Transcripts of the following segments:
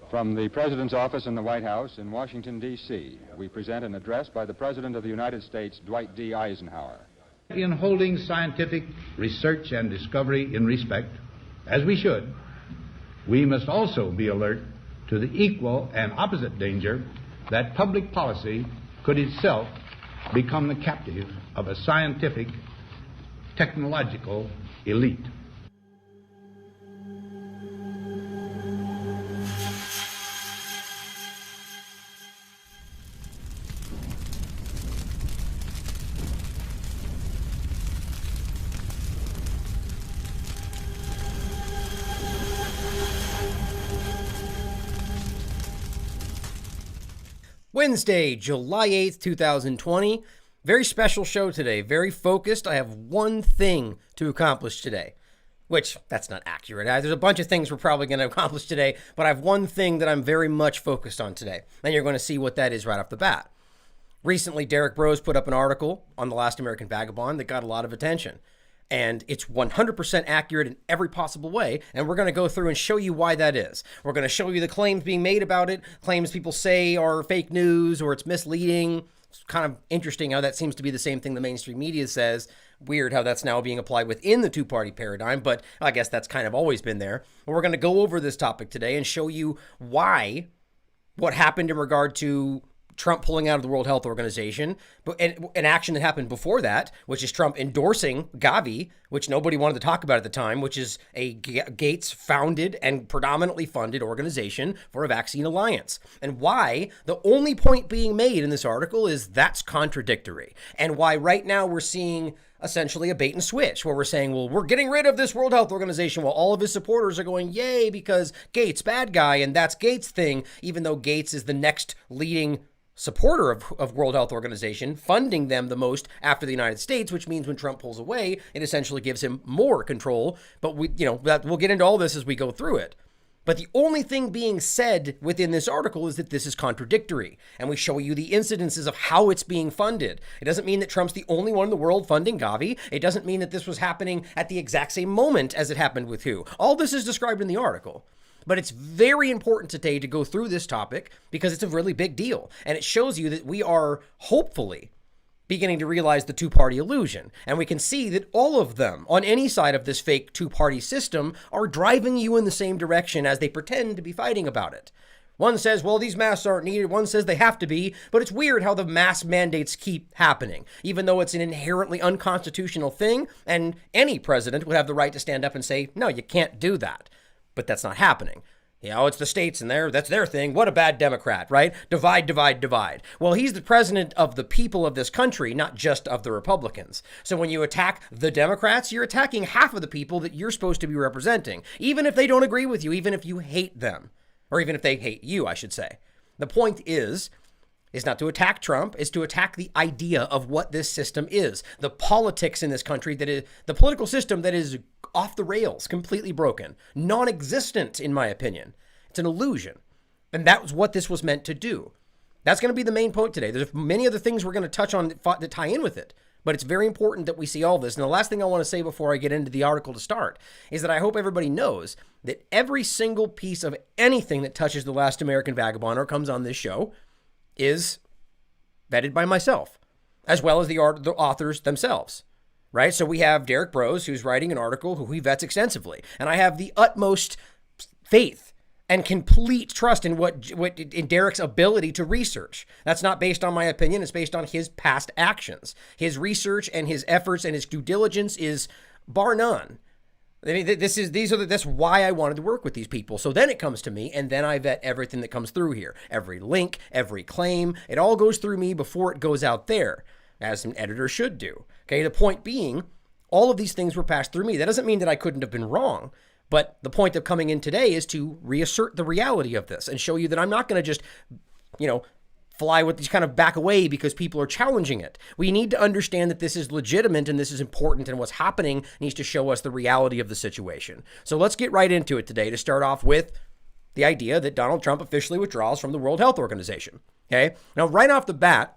From the President's office in the White House in Washington, D.C., we present an address by the President of the United States, Dwight D. Eisenhower. In holding scientific research and discovery in respect, as we should, we must also be alert to the equal and opposite danger that public policy could itself become the captive of a scientific, technological elite. Wednesday, July 8th, 2020. Very special show today, very focused. I have one thing to accomplish today, which that's not accurate. There's a bunch of things we're probably going to accomplish today, but I have one thing that I'm very much focused on today, and you're going to see what that is right off the bat. Recently, Derek Broze put up an article on the Last American Vagabond that got a lot of attention. And it's 100% accurate in every possible way. And we're going to go through and show you why that is. We're going to show you the claims being made about it, claims people say are fake news or it's misleading. It's kind of interesting how that seems to be the same thing the mainstream media says. Weird how that's now being applied within the two-party paradigm, but I guess that's kind of always been there. But we're going to go over this topic today and show you why what happened in regard to Trump pulling out of the World Health Organization, but an action that happened before that, which is Trump endorsing Gavi, which nobody wanted to talk about at the time, which is a Gates-founded and predominantly funded organization for a vaccine alliance. And why the only point being made in this article is that's contradictory. And why right now we're seeing essentially a bait and switch where we're saying, well, we're getting rid of this World Health Organization while all of his supporters are going, yay, because Gates, bad guy, and that's Gates' thing, even though Gates is the next leading supporter of World Health Organization, funding them the most after the United States, which means when Trump pulls away, it essentially gives him more control. But we'll get into all this as we go through it. But the only thing being said within this article is that this is contradictory. And we show you the incidences of how it's being funded. It doesn't mean that Trump's the only one in the world funding Gavi. It doesn't mean that this was happening at the exact same moment as it happened with who. All this is described in the article. But it's very important today to go through this topic because it's a really big deal. And it shows you that we are hopefully beginning to realize the two-party illusion. And we can see that all of them on any side of this fake two-party system are driving you in the same direction as they pretend to be fighting about it. One says, well, these masks aren't needed. One says they have to be. But it's weird how the mask mandates keep happening, even though it's an inherently unconstitutional thing. And any president would have the right to stand up and say, no, you can't do that. But that's not happening. It's the states and that's their thing. What a bad Democrat, right? Divide, divide, divide. Well, he's the president of the people of this country, not just of the Republicans. So when you attack the Democrats, you're attacking half of the people that you're supposed to be representing, even if they don't agree with you, even if you hate them, or even if they hate you, I should say. The point is not to attack Trump, is to attack the idea of what this system is. The politics in this country, that is the political system that is off the rails, completely broken, non-existent, in my opinion. It's an illusion. And that was what this was meant to do. That's going to be the main point today. There's many other things we're going to touch on that tie in with it. But it's very important that we see all this. And the last thing I want to say before I get into the article to start is that I hope everybody knows that every single piece of anything that touches the Last American Vagabond or comes on this show is vetted by myself, as well as the authors themselves, right? So we have Derek Broze, who's writing an article who he vets extensively. And I have the utmost faith and complete trust in in Derek's ability to research. That's not based on my opinion. It's based on his past actions. His research and his efforts and his due diligence is bar none. I mean, that's why I wanted to work with these people. So then it comes to me, and then I vet everything that comes through here. Every link, every claim, it all goes through me before it goes out there, as an editor should do. Okay, the point being, all of these things were passed through me. That doesn't mean that I couldn't have been wrong, but the point of coming in today is to reassert the reality of this and show you that I'm not going to just, fly with these kind of back away because people are challenging it. We need to understand that this is legitimate and this is important, and what's happening needs to show us the reality of the situation. So let's get right into it today to start off with the idea that Donald Trump officially withdraws from the World Health Organization. Okay. Now, right off the bat,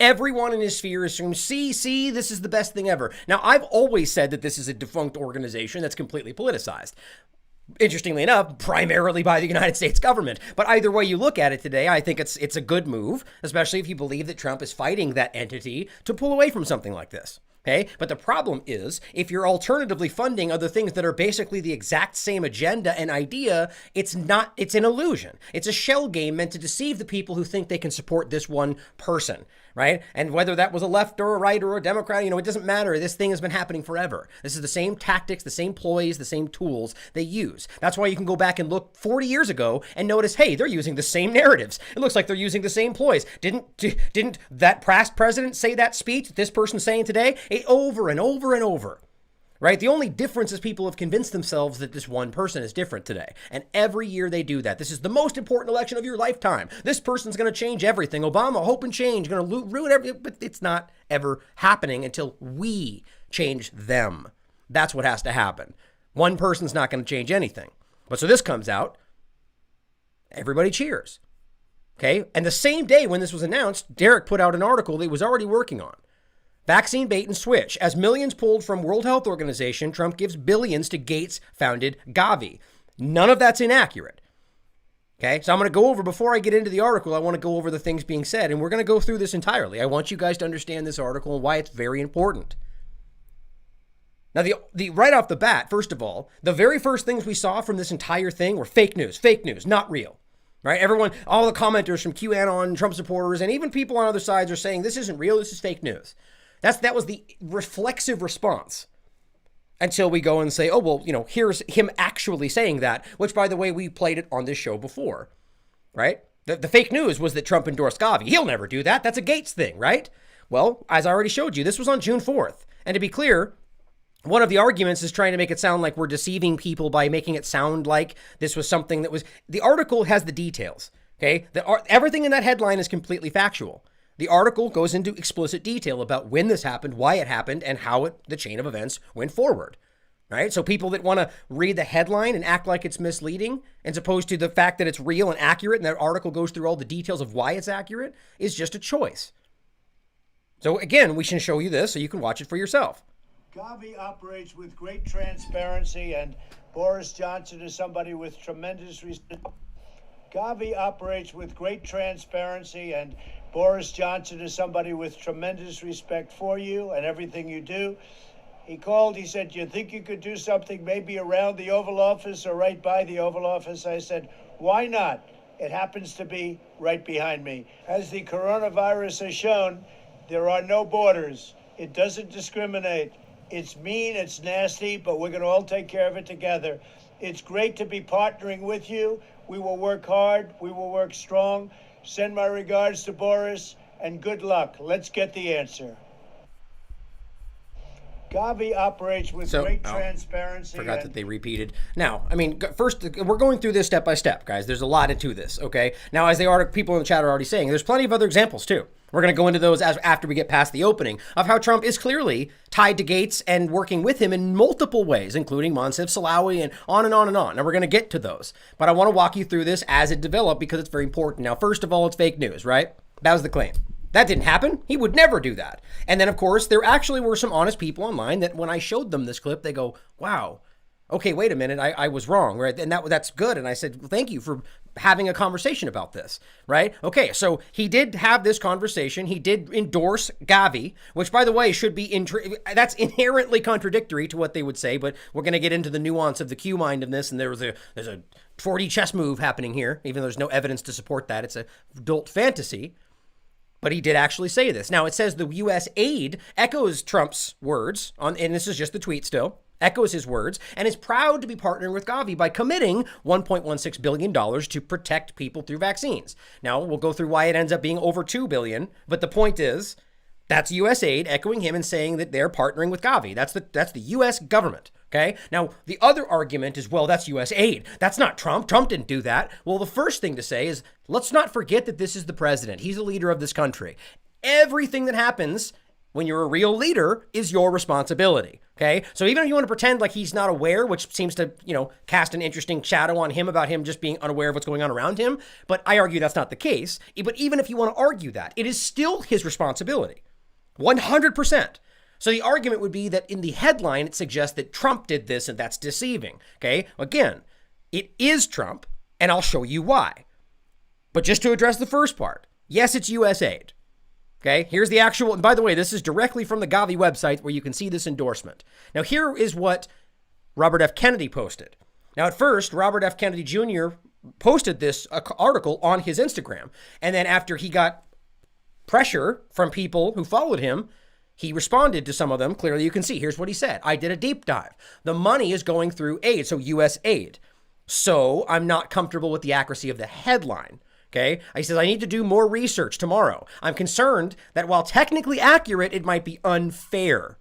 everyone in his sphere assumes, see, this is the best thing ever. Now, I've always said that this is a defunct organization that's completely politicized. Interestingly enough, primarily by the United States government. But either way you look at it today, I think it's a good move, especially if you believe that Trump is fighting that entity to pull away from something like this. Okay? But the problem is, if you're alternatively funding other things that are basically the exact same agenda and idea, it's an illusion. It's a shell game meant to deceive the people who think they can support this one person, right? And whether that was a left or a right or a Democrat, it doesn't matter. This thing has been happening forever. This is the same tactics, the same ploys, the same tools they use. That's why you can go back and look 40 years ago and notice, hey, they're using the same narratives. It looks like they're using the same ploys. Didn't that past president say that speech that this person's saying today? Over and over and over, right? The only difference is people have convinced themselves that this one person is different today. And every year they do that. This is the most important election of your lifetime. This person's going to change everything. Obama, hope and change, going to ruin everything. But it's not ever happening until we change them. That's what has to happen. One person's not going to change anything. But so this comes out, everybody cheers. Okay? And the same day when this was announced, Derek put out an article that he was already working on. Vaccine bait and switch. As millions pulled from World Health Organization, Trump gives billions to Gates-founded Gavi. None of that's inaccurate. Okay, so I'm going to go over, before I get into the article, I want to go over the things being said, and we're going to go through this entirely. I want you guys to understand this article and why it's very important. Now, the right off the bat, first of all, the very first things we saw from this entire thing were fake news, not real. Right? Everyone, all the commenters from QAnon, Trump supporters, and even people on other sides are saying this isn't real, this is fake news. That was the reflexive response until we go and say, oh, well, here's him actually saying that, which, by the way, we played it on this show before, right? The fake news was that Trump endorsed Gavi. He'll never do that. That's a Gates thing, right? Well, as I already showed you, this was on June 4th. And to be clear, one of the arguments is trying to make it sound like we're deceiving people by making it sound like this was something that was... The article has the details, okay? Everything in that headline is completely factual. The article goes into explicit detail about when this happened, why it happened, and how the chain of events went forward, right? So people that want to read the headline and act like it's misleading, as opposed to the fact that it's real and accurate, and that article goes through all the details of why it's accurate, is just a choice. So again, we can show you this so you can watch it for yourself. Gavi operates with great transparency, and Boris Johnson is somebody with tremendous respect. Gavi operates with great transparency, and Boris Johnson is somebody with tremendous respect for you and everything you do. He called, he said, do you think you could do something maybe around the Oval Office or right by the Oval Office? I said, why not? It happens to be right behind me. As the coronavirus has shown, there are no borders. It doesn't discriminate. It's mean, it's nasty, but we're going to all take care of it together. It's great to be partnering with you. We will work hard. We will work strong. Send my regards to Boris, and good luck. Let's get the answer. Gavi operates with great transparency. Forgot that they repeated. Now, first, we're going through this step by step, guys. There's a lot into this, okay? Now, as people in the chat are already saying, there's plenty of other examples, too. We're going to go into those after we get past the opening of how Trump is clearly tied to Gates and working with him in multiple ways, including Moncef Slaoui and on and on and on. And we're going to get to those. But I want to walk you through this as it developed because it's very important. Now, first of all, it's fake news, right? That was the claim. That didn't happen. He would never do that. And then, of course, there actually were some honest people online that when I showed them this clip, they go, wow, okay, wait a minute, I was wrong, right? And that's good. And I said, well, thank you for having a conversation about this, right? Okay, so he did have this conversation. He did endorse Gavi, which, by the way, should be, that's inherently contradictory to what they would say, but we're going to get into the nuance of the Q mind in this, and there's a 4D chess move happening here, even though there's no evidence to support that. It's a adult fantasy. But he did actually say this. Now, it says the U.S. aid echoes Trump's words, and this is just the tweet still, echoes his words, and is proud to be partnering with Gavi by committing $1.16 billion to protect people through vaccines. Now, we'll go through why it ends up being over $2 billion, but the point is, that's U.S. aid echoing him and saying that they're partnering with Gavi. That's the U.S. government. Okay. Now, the other argument is, well, that's U.S. aid. That's not Trump. Trump didn't do that. Well, the first thing to say is, let's not forget that this is the president. He's the leader of this country. Everything that happens when you're a real leader is your responsibility. Okay. So even if you want to pretend like he's not aware, which seems to, cast an interesting shadow on him about him just being unaware of what's going on around him. But I argue that's not the case. But even if you want to argue that, it is still his responsibility. 100%. So the argument would be that in the headline, it suggests that Trump did this and that's deceiving. Okay. Again, It is Trump, and I'll show you why. But just to address the first part, yes, it's U.S. aid. Okay, here's the actual, and by the way, this is directly from the Gavi website where you can see this endorsement. Now, here is what Robert F. Kennedy posted. Now, at first, Robert F. Kennedy Jr. posted this article on his Instagram. And then after he got pressure from people who followed him, he responded to some of them. Clearly, you can see. Here's what he said. I did a deep dive. The money is going through aid, so U.S. aid. So I'm not comfortable with the accuracy of the headline. Okay. He says, I need to do more research tomorrow. I'm concerned that while technically accurate, it might be unfair.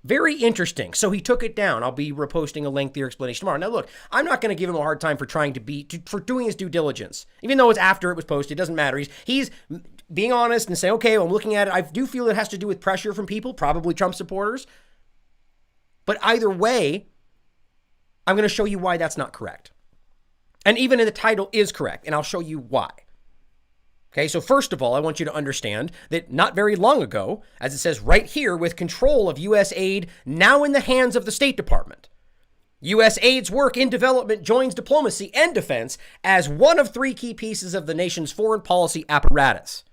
Very interesting. So he took it down. I'll be reposting a lengthier explanation tomorrow. Now, look, I'm not going to give him a hard time for for doing his due diligence. Even though it's after it was posted, it doesn't matter. He's being honest and saying, okay, well, I'm looking at it. I do feel it has to do with pressure from people, probably Trump supporters. But either way, I'm going to show you why that's not correct. And even in the title is correct, and I'll show you why. Okay, so first of all, I want you to understand that not very long ago, as it says right here, with control of U.S. aid now in the hands of the State Department, U.S. aid's work in development joins diplomacy and defense as one of three key pieces of the nation's foreign policy apparatus.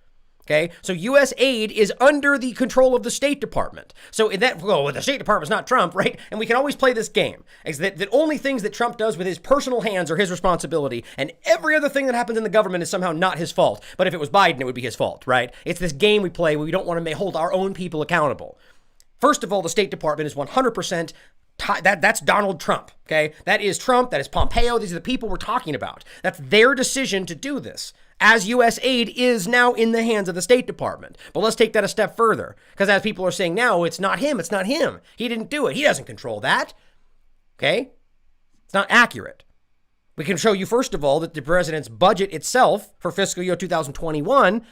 Okay, so U.S. aid is under the control of the State Department. So in that, well, the State Department's not Trump, right? And we can always play this game. Is that only things that Trump does with his personal hands are his responsibility, and every other thing that happens in the government is somehow not his fault. But if it was Biden, it would be his fault, right? It's this game we play where we don't want to hold our own people accountable. First of all, the State Department is 100%. That's Donald Trump, okay? That is Trump, that is Pompeo, these are the people we're talking about. That's their decision to do this, as U.S. aid is now in the hands of the State Department. But let's take that a step further, because as people are saying now, it's not him. He didn't do it. He doesn't control that, okay? It's not accurate. We can show you, first of all, that the president's budget itself for fiscal year 2021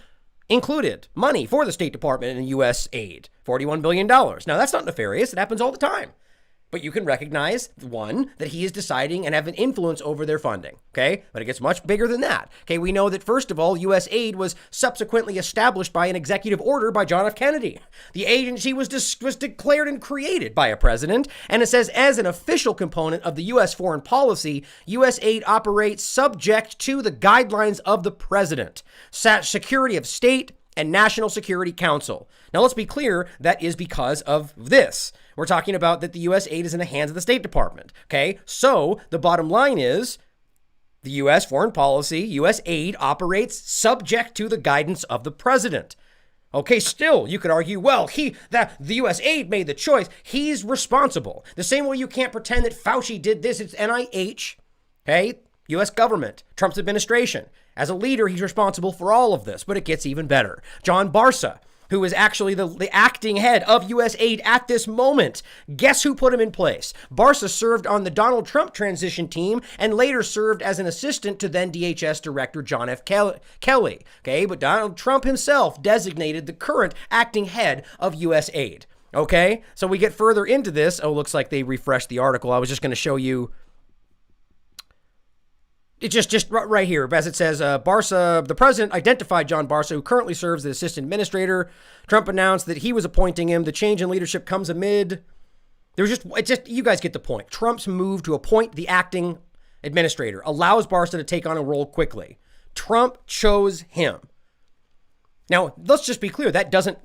included money for the State Department and U.S. aid, $41 billion. Now, that's not nefarious. It happens all the time. But you can recognize, one, that he is deciding and have an influence over their funding, okay? But it gets much bigger than that, okay? We know that, first of all, U.S. aid was subsequently established by an executive order by John F. Kennedy. The agency was declared and created by a president, and it says, as an official component of the U.S. foreign policy, U.S. aid operates subject to the guidelines of the president, Secretary of State, and National Security Council. Now, let's be clear, that is because of this. We're talking about that the U.S. aid is in the hands of the State Department, okay? So the bottom line is the U.S. foreign policy, U.S. aid operates subject to the guidance of the president. Okay, still, you could argue, well, the U.S. aid made the choice. He's responsible. The same way you can't pretend that Fauci did this. It's NIH, okay? U.S. government, Trump's administration. As a leader, he's responsible for all of this, but it gets even better. John Barsa, who is actually the acting head of U.S. aid at this moment. Guess who put him in place? Barsa served on the Donald Trump transition team and later served as an assistant to then DHS Director John F. Kelly. Okay, but Donald Trump himself designated the current acting head of U.S. aid. Okay, so we get further into this. Oh, looks like they refreshed the article. I was just going to show you. It's just right here, as it says, Barsa, the president identified John Barsa, who currently serves as assistant administrator. Trump announced that he was appointing him. The change in leadership comes amid. You guys get the point. Trump's move to appoint the acting administrator allows Barsa to take on a role quickly. Trump chose him. Now, let's just be clear. That doesn't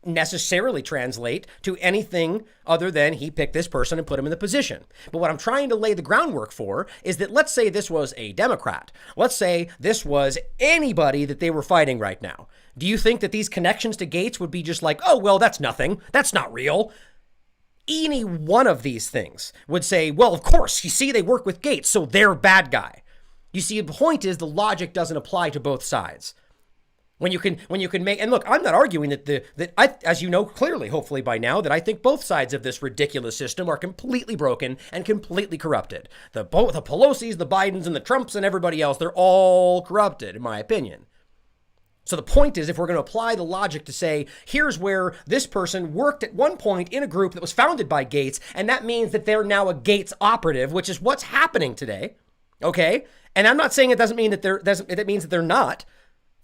necessarily translate to anything other than he picked this person and put him in the position. But what I'm trying to lay the groundwork for is that, let's say this was a Democrat. Let's say this was anybody that they were fighting right now. Do you think that these connections to Gates would be just like, oh, well, that's nothing. That's not real. Any one of these things would say, well, of course, you see, they work with Gates, so they're bad guy. You see, the point is the logic doesn't apply to both sides. When you can make, and look, I'm not arguing that as you know clearly, hopefully by now, that I think both sides of this ridiculous system are completely broken and completely corrupted. The Pelosi's, the Bidens, and the Trumps, and everybody else, they're all corrupted, in my opinion. So the point is, if we're going to apply the logic to say, here's where this person worked at one point in a group that was founded by Gates, and that means that they're now a Gates operative, which is what's happening today, okay? And I'm not saying it doesn't mean that it means that they're not.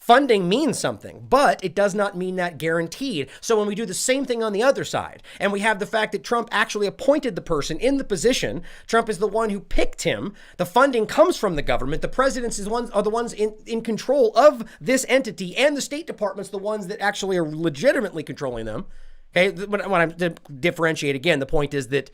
Funding means something, but it does not mean that guaranteed. So when we do the same thing on the other side, and we have the fact that Trump actually appointed the person in the position, Trump is the one who picked him, the funding comes from the government, the presidents are the ones in control of this entity, and the State Department's the ones that actually are legitimately controlling them. Okay, when I'm to differentiate again, the point is that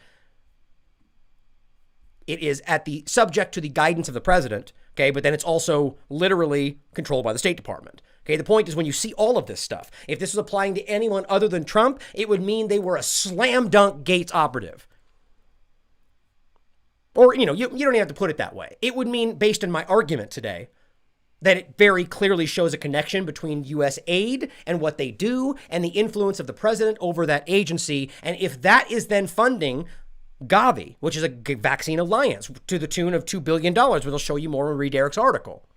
it is at the subject to the guidance of the president, okay, but then it's also literally controlled by the State Department. Okay, the point is when you see all of this stuff, if this was applying to anyone other than Trump, it would mean they were a slam dunk Gates operative. Or, you don't even have to put it that way. It would mean, based on my argument today, that it very clearly shows a connection between U.S. aid and what they do and the influence of the president over that agency. And if that is then funding Gavi, which is a vaccine alliance to the tune of $2 billion, which I'll show you more when we read Eric's article.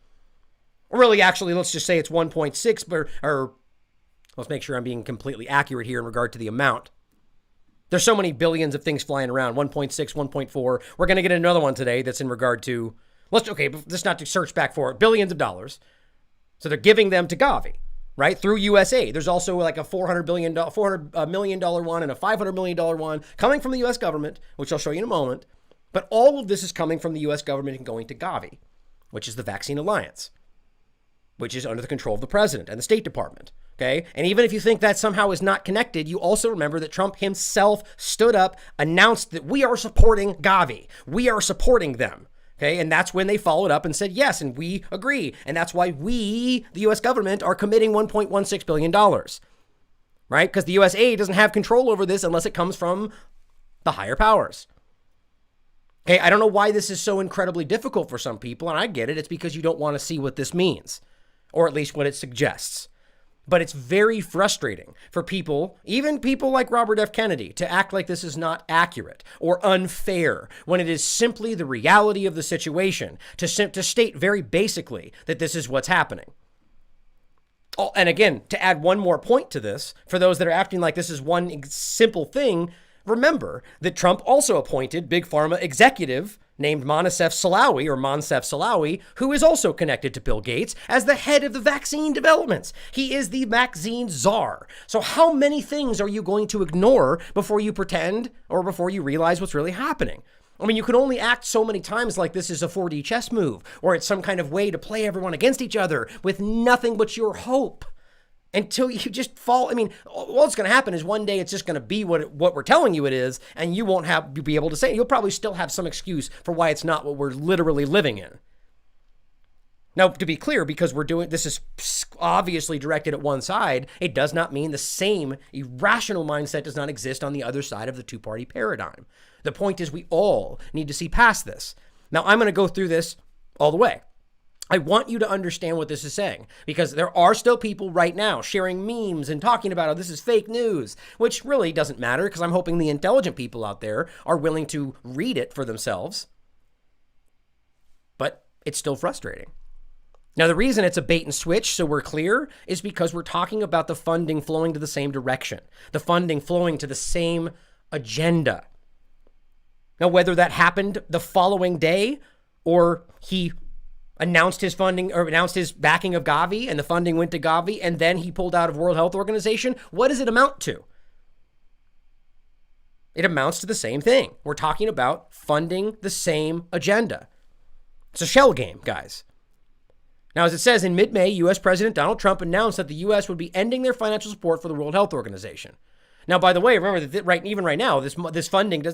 Really, actually, let's just say it's 1.6, or let's make sure I'm being completely accurate here in regard to the amount. There's so many billions of things flying around, 1.6, 1.4. We're going to get another one today that's in regard to, let's not to search back for it, billions of dollars. So they're giving them to Gavi, right? Through USA. There's also like a $400 million one and a $500 million one coming from the U.S. government, which I'll show you in a moment. But all of this is coming from the U.S. government and going to Gavi, which is the vaccine alliance, which is under the control of the president and the State Department. Okay. And even if you think that somehow is not connected, you also remember that Trump himself stood up, announced that we are supporting Gavi. We are supporting them. Okay, and that's when they followed up and said, yes, and we agree. And that's why we, the U.S. government, are committing $1.16 billion, right? Because the USA doesn't have control over this unless it comes from the higher powers. Okay, I don't know why this is so incredibly difficult for some people, and I get it. It's because you don't want to see what this means, or at least what it suggests. But it's very frustrating for people, even people like Robert F. Kennedy, to act like this is not accurate or unfair when it is simply the reality of the situation, to state very basically that this is what's happening. Oh, and again, to add one more point to this, for those that are acting like this is one simple thing, remember that Trump also appointed Big Pharma executive named Moncef Slaoui, who is also connected to Bill Gates as the head of the vaccine developments. He is the vaccine czar. So how many things are you going to ignore before you pretend or before you realize what's really happening? I mean, you can only act so many times like this is a 4D chess move, or it's some kind of way to play everyone against each other with nothing but your hope. Until you just fall. I mean, what's going to happen is one day it's just going to be what we're telling you it is, and you won't be able to say it. You'll probably still have some excuse for why it's not what we're literally living in. Now, to be clear, because this is obviously directed at one side, it does not mean the same irrational mindset does not exist on the other side of the two-party paradigm. The point is we all need to see past this. Now, I'm going to go through this all the way. I want you to understand what this is saying, because there are still people right now sharing memes and talking about how this is fake news, which really doesn't matter because I'm hoping the intelligent people out there are willing to read it for themselves. But it's still frustrating. Now, the reason it's a bait and switch, so we're clear, is because we're talking about the funding flowing to the same direction, the funding flowing to the same agenda. Now, whether that happened the following day or he announced his funding or announced his backing of Gavi and the funding went to Gavi and then he pulled out of World Health Organization, what does it amount to? It amounts to the same thing. We're talking about funding the same agenda. It's a shell game, guys. Now, as it says, in mid-May, U.S. President Donald Trump announced that the U.S. would be ending their financial support for the World Health Organization. Now, by the way, remember that even right now, this funding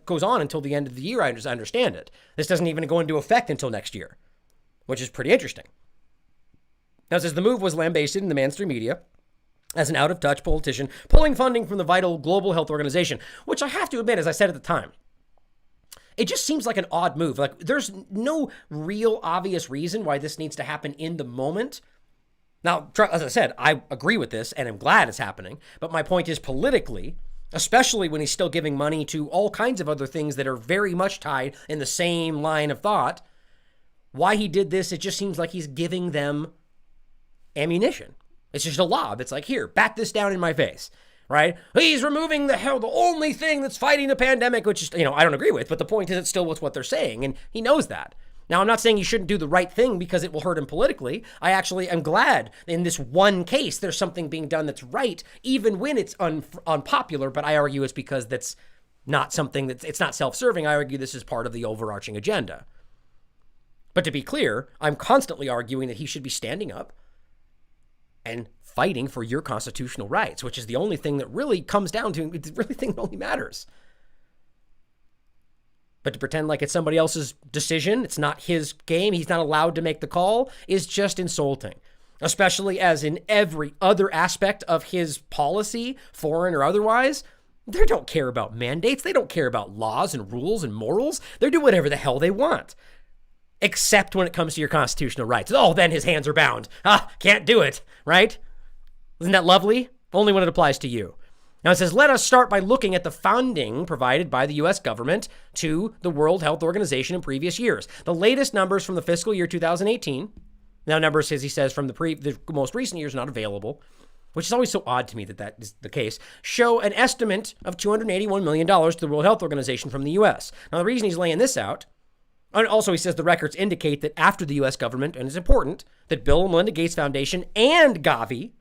goes on until the end of the year. I understand it. This doesn't even go into effect until next year, which is pretty interesting. Now, it says the move was lambasted in the mainstream media as an out-of-touch politician pulling funding from the vital global health organization, which I have to admit, as I said at the time, it just seems like an odd move. Like, there's no real obvious reason why this needs to happen in the moment. Now, as I said, I agree with this and I'm glad it's happening. But my point is politically, especially when he's still giving money to all kinds of other things that are very much tied in the same line of thought, why he did this, it just seems like he's giving them ammunition. It's just a lob. It's like, here, bat this down in my face, right? He's removing the only thing that's fighting the pandemic, which is, I don't agree with, but the point is it's still what they're saying, and he knows that. Now, I'm not saying you shouldn't do the right thing because it will hurt him politically. I actually am glad in this one case there's something being done that's right, even when it's unpopular. But I argue it's because that's not something it's not self-serving. I argue this is part of the overarching agenda. But to be clear, I'm constantly arguing that he should be standing up and fighting for your constitutional rights, which is the only thing that really comes down to, it's really the thing that only matters. But to pretend like it's somebody else's decision, it's not his game, he's not allowed to make the call, is just insulting. Especially as in every other aspect of his policy, foreign or otherwise, they don't care about mandates. They don't care about laws and rules and morals. They do whatever the hell they want. Except when it comes to your constitutional rights. Oh, then his hands are bound. Can't do it, right? Isn't that lovely? Only when it applies to you. Now it says, let us start by looking at the funding provided by the U.S. government to the World Health Organization in previous years. The latest numbers from the fiscal year 2018, now numbers, as he says, from the most recent years not available, which is always so odd to me that is the case, show an estimate of $281 million to the World Health Organization from the U.S. Now the reason he's laying this out, and also he says the records indicate that after the U.S. government, and it's important, that Bill and Melinda Gates Foundation and Gavi,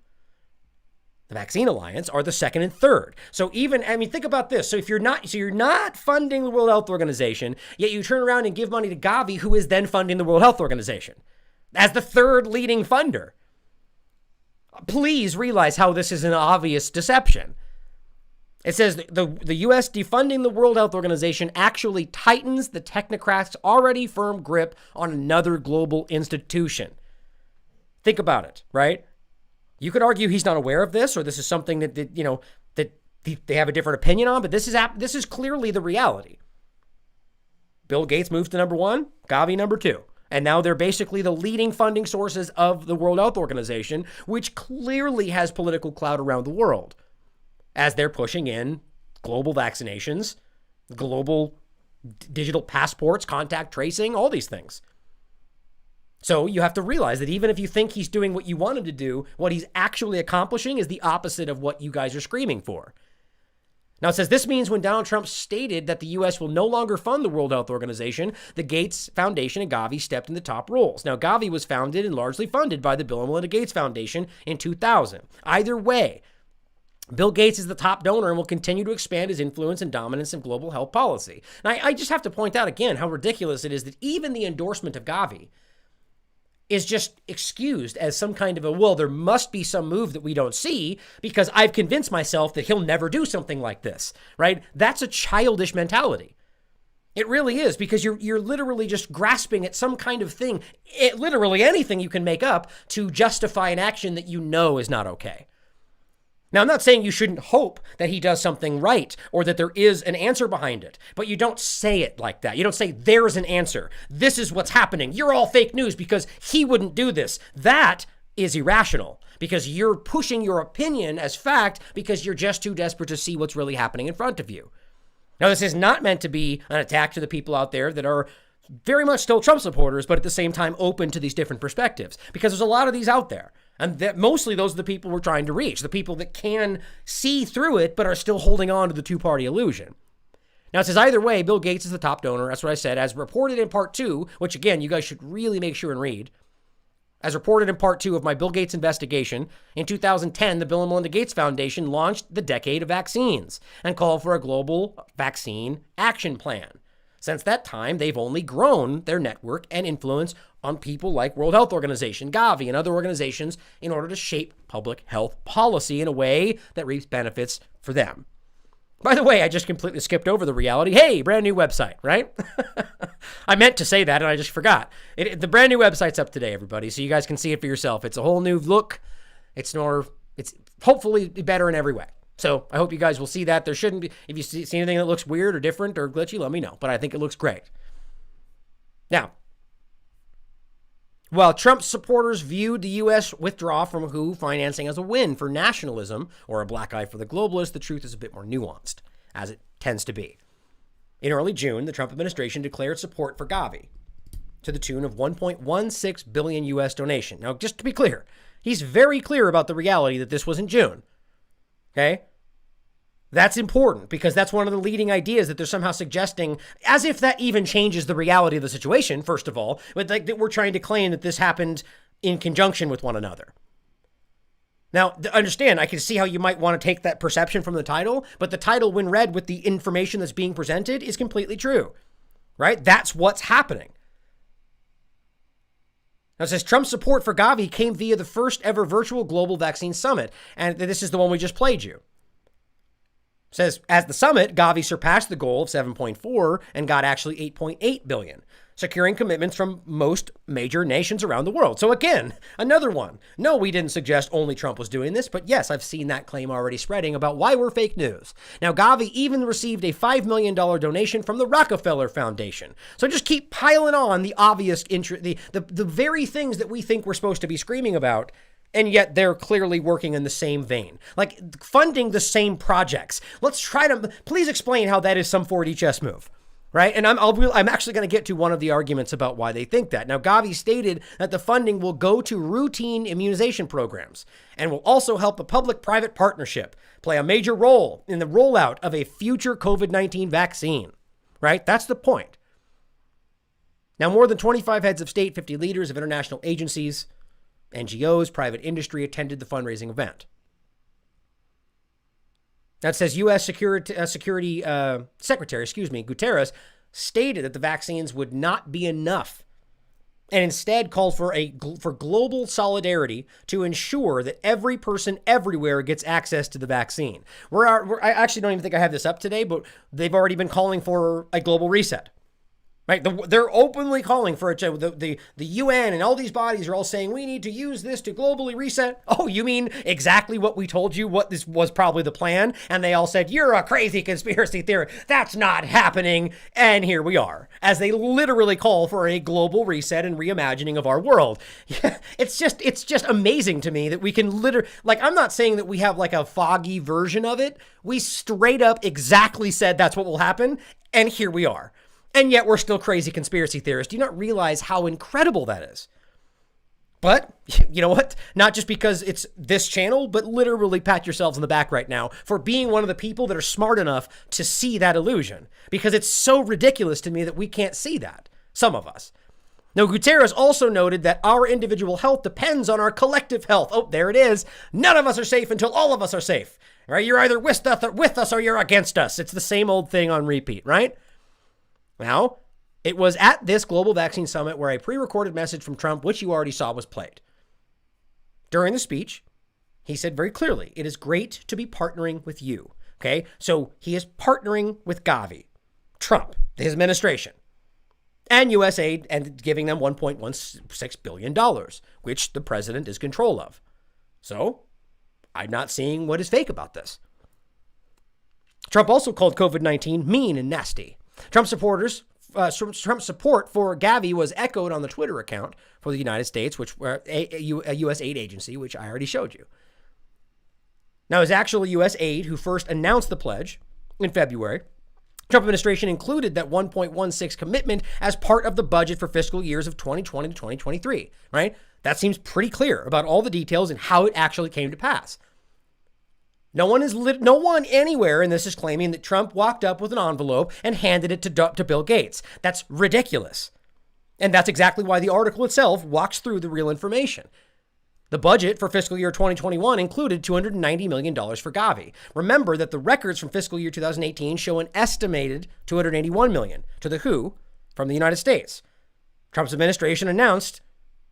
the Vaccine Alliance, are the second and third. So even, think about this. So if you're not funding the World Health Organization, yet you turn around and give money to Gavi, who is then funding the World Health Organization as the third leading funder. Please realize how this is an obvious deception. It says the U.S. defunding the World Health Organization actually tightens the technocrats' already firm grip on another global institution. Think about it, right? You could argue he's not aware of this, or this is something that they have a different opinion on, but this is clearly the reality. Bill Gates moves to number one, Gavi number two. And now they're basically the leading funding sources of the World Health Organization, which clearly has political clout around the world as they're pushing in global vaccinations, global digital passports, contact tracing, all these things. So you have to realize that even if you think he's doing what you want him to do, what he's actually accomplishing is the opposite of what you guys are screaming for. Now it says this means when Donald Trump stated that the U.S. will no longer fund the World Health Organization, the Gates Foundation and Gavi stepped in the top roles. Now Gavi was founded and largely funded by the Bill and Melinda Gates Foundation in 2000. Either way, Bill Gates is the top donor and will continue to expand his influence and dominance in global health policy. Now I just have to point out again how ridiculous it is that even the endorsement of Gavi is just excused as some kind of there must be some move that we don't see because I've convinced myself that he'll never do something like this, right? That's a childish mentality. It really is, because you're literally just grasping at some kind of thing, literally anything you can make up to justify an action that you know is not okay. Now, I'm not saying you shouldn't hope that he does something right or that there is an answer behind it, but you don't say it like that. You don't say there's an answer. This is what's happening. You're all fake news because he wouldn't do this. That is irrational because you're pushing your opinion as fact because you're just too desperate to see what's really happening in front of you. Now, this is not meant to be an attack to the people out there that are very much still Trump supporters, but at the same time open to these different perspectives because there's a lot of these out there. And that mostly those are the people we're trying to reach, the people that can see through it, but are still holding on to the two-party illusion. Now, it says either way, Bill Gates is the top donor. That's what I said. As reported in part 2, which again, you guys should really make sure and read. As reported in part 2 of my Bill Gates investigation, in 2010, the Bill and Melinda Gates Foundation launched the Decade of Vaccines and called for a global vaccine action plan. Since that time, they've only grown their network and influence on people like World Health Organization, Gavi, and other organizations in order to shape public health policy in a way that reaps benefits for them. By the way, I just completely skipped over the reality. Hey, brand new website, right? I meant to say that and I just forgot. The brand new website's up today, everybody, so you guys can see it for yourself. It's a whole new look. It's hopefully better in every way. So I hope you guys will see that. There shouldn't be, if you see anything that looks weird or different or glitchy, let me know. But I think it looks great. Now, while Trump supporters viewed the U.S. withdrawal from WHO financing as a win for nationalism or a black eye for the globalists, the truth is a bit more nuanced, as it tends to be. In early June, the Trump administration declared support for Gavi to the tune of $1.16 billion U.S. donation. Now, just to be clear, he's very clear about the reality that this was in June. Okay? That's important because that's one of the leading ideas that they're somehow suggesting, as if that even changes the reality of the situation, first of all, but like that we're trying to claim that this happened in conjunction with one another. Now, understand, I can see how you might want to take that perception from the title, but the title, when read with the information that's being presented, is completely true, right? That's what's happening. Now, it says Trump's support for Gavi came via the first ever virtual global vaccine summit. And this is the one we just played you. It says, at the summit, Gavi surpassed the goal of 7.4 and got actually 8.8 billion, securing commitments from most major nations around the world. So again, another one. No, we didn't suggest only Trump was doing this, but yes, I've seen that claim already spreading about why we're fake news. Now, Gavi even received a $5 million donation from the Rockefeller Foundation. So just keep piling on the obvious, the very things that we think we're supposed to be screaming about, and yet they're clearly working in the same vein, like funding the same projects. Let's try to, please explain how that is some 4D chess move. Right. And I'm actually going to get to one of the arguments about why they think that. Now, Gavi stated that the funding will go to routine immunization programs and will also help a public-private partnership play a major role in the rollout of a future COVID-19 vaccine. Right. That's the point. Now, more than 25 heads of state, 50 leaders of international agencies, NGOs, private industry attended the fundraising event. That says U.S. Security Secretary, Guterres, stated that the vaccines would not be enough and instead called for global solidarity to ensure that every person everywhere gets access to the vaccine. I actually don't even think I have this up today, but they've already been calling for a global reset. Right? They're openly calling for it. The UN and all these bodies are all saying we need to use this to globally reset. Oh, you mean exactly what we told you, what this was probably the plan? And they all said, you're a crazy conspiracy theory. That's not happening. And here we are, as they literally call for a global reset and reimagining of our world. Yeah, it's just amazing to me that we can like, I'm not saying that we have like a foggy version of it. We straight up exactly said that's what will happen. And here we are. And yet we're still crazy conspiracy theorists. Do you not realize how incredible that is? But you know what? Not just because it's this channel, but literally pat yourselves on the back right now for being one of the people that are smart enough to see that illusion. Because it's so ridiculous to me that we can't see that. Some of us. Now, Guterres also noted that our individual health depends on our collective health. Oh, there it is. None of us are safe until all of us are safe. Right? You're either with us or you're against us. It's the same old thing on repeat, right? Now, it was at this global vaccine summit where a pre-recorded message from Trump, which you already saw, was played. During the speech, he said very clearly, it is great to be partnering with you. Okay, so he is partnering with Gavi, Trump, his administration, and USAID, and giving them $1.16 billion, which the president is control of. So I'm not seeing what is fake about this. Trump also called COVID-19 mean and nasty. Trump's support for Gavi was echoed on the Twitter account for the United States, which a U.S. aid agency, which I already showed you. Now, it was actually U.S. aid who first announced the pledge in February. Trump administration included that 1.16 commitment as part of the budget for fiscal years of 2020 to 2023, right? That seems pretty clear about all the details and how it actually came to pass. No one anywhere in this is claiming that Trump walked up with an envelope and handed it to Bill Gates. That's ridiculous. And that's exactly why the article itself walks through the real information. The budget for fiscal year 2021 included $290 million for Gavi. Remember that the records from fiscal year 2018 show an estimated $281 million to the WHO from the United States. Trump's administration announced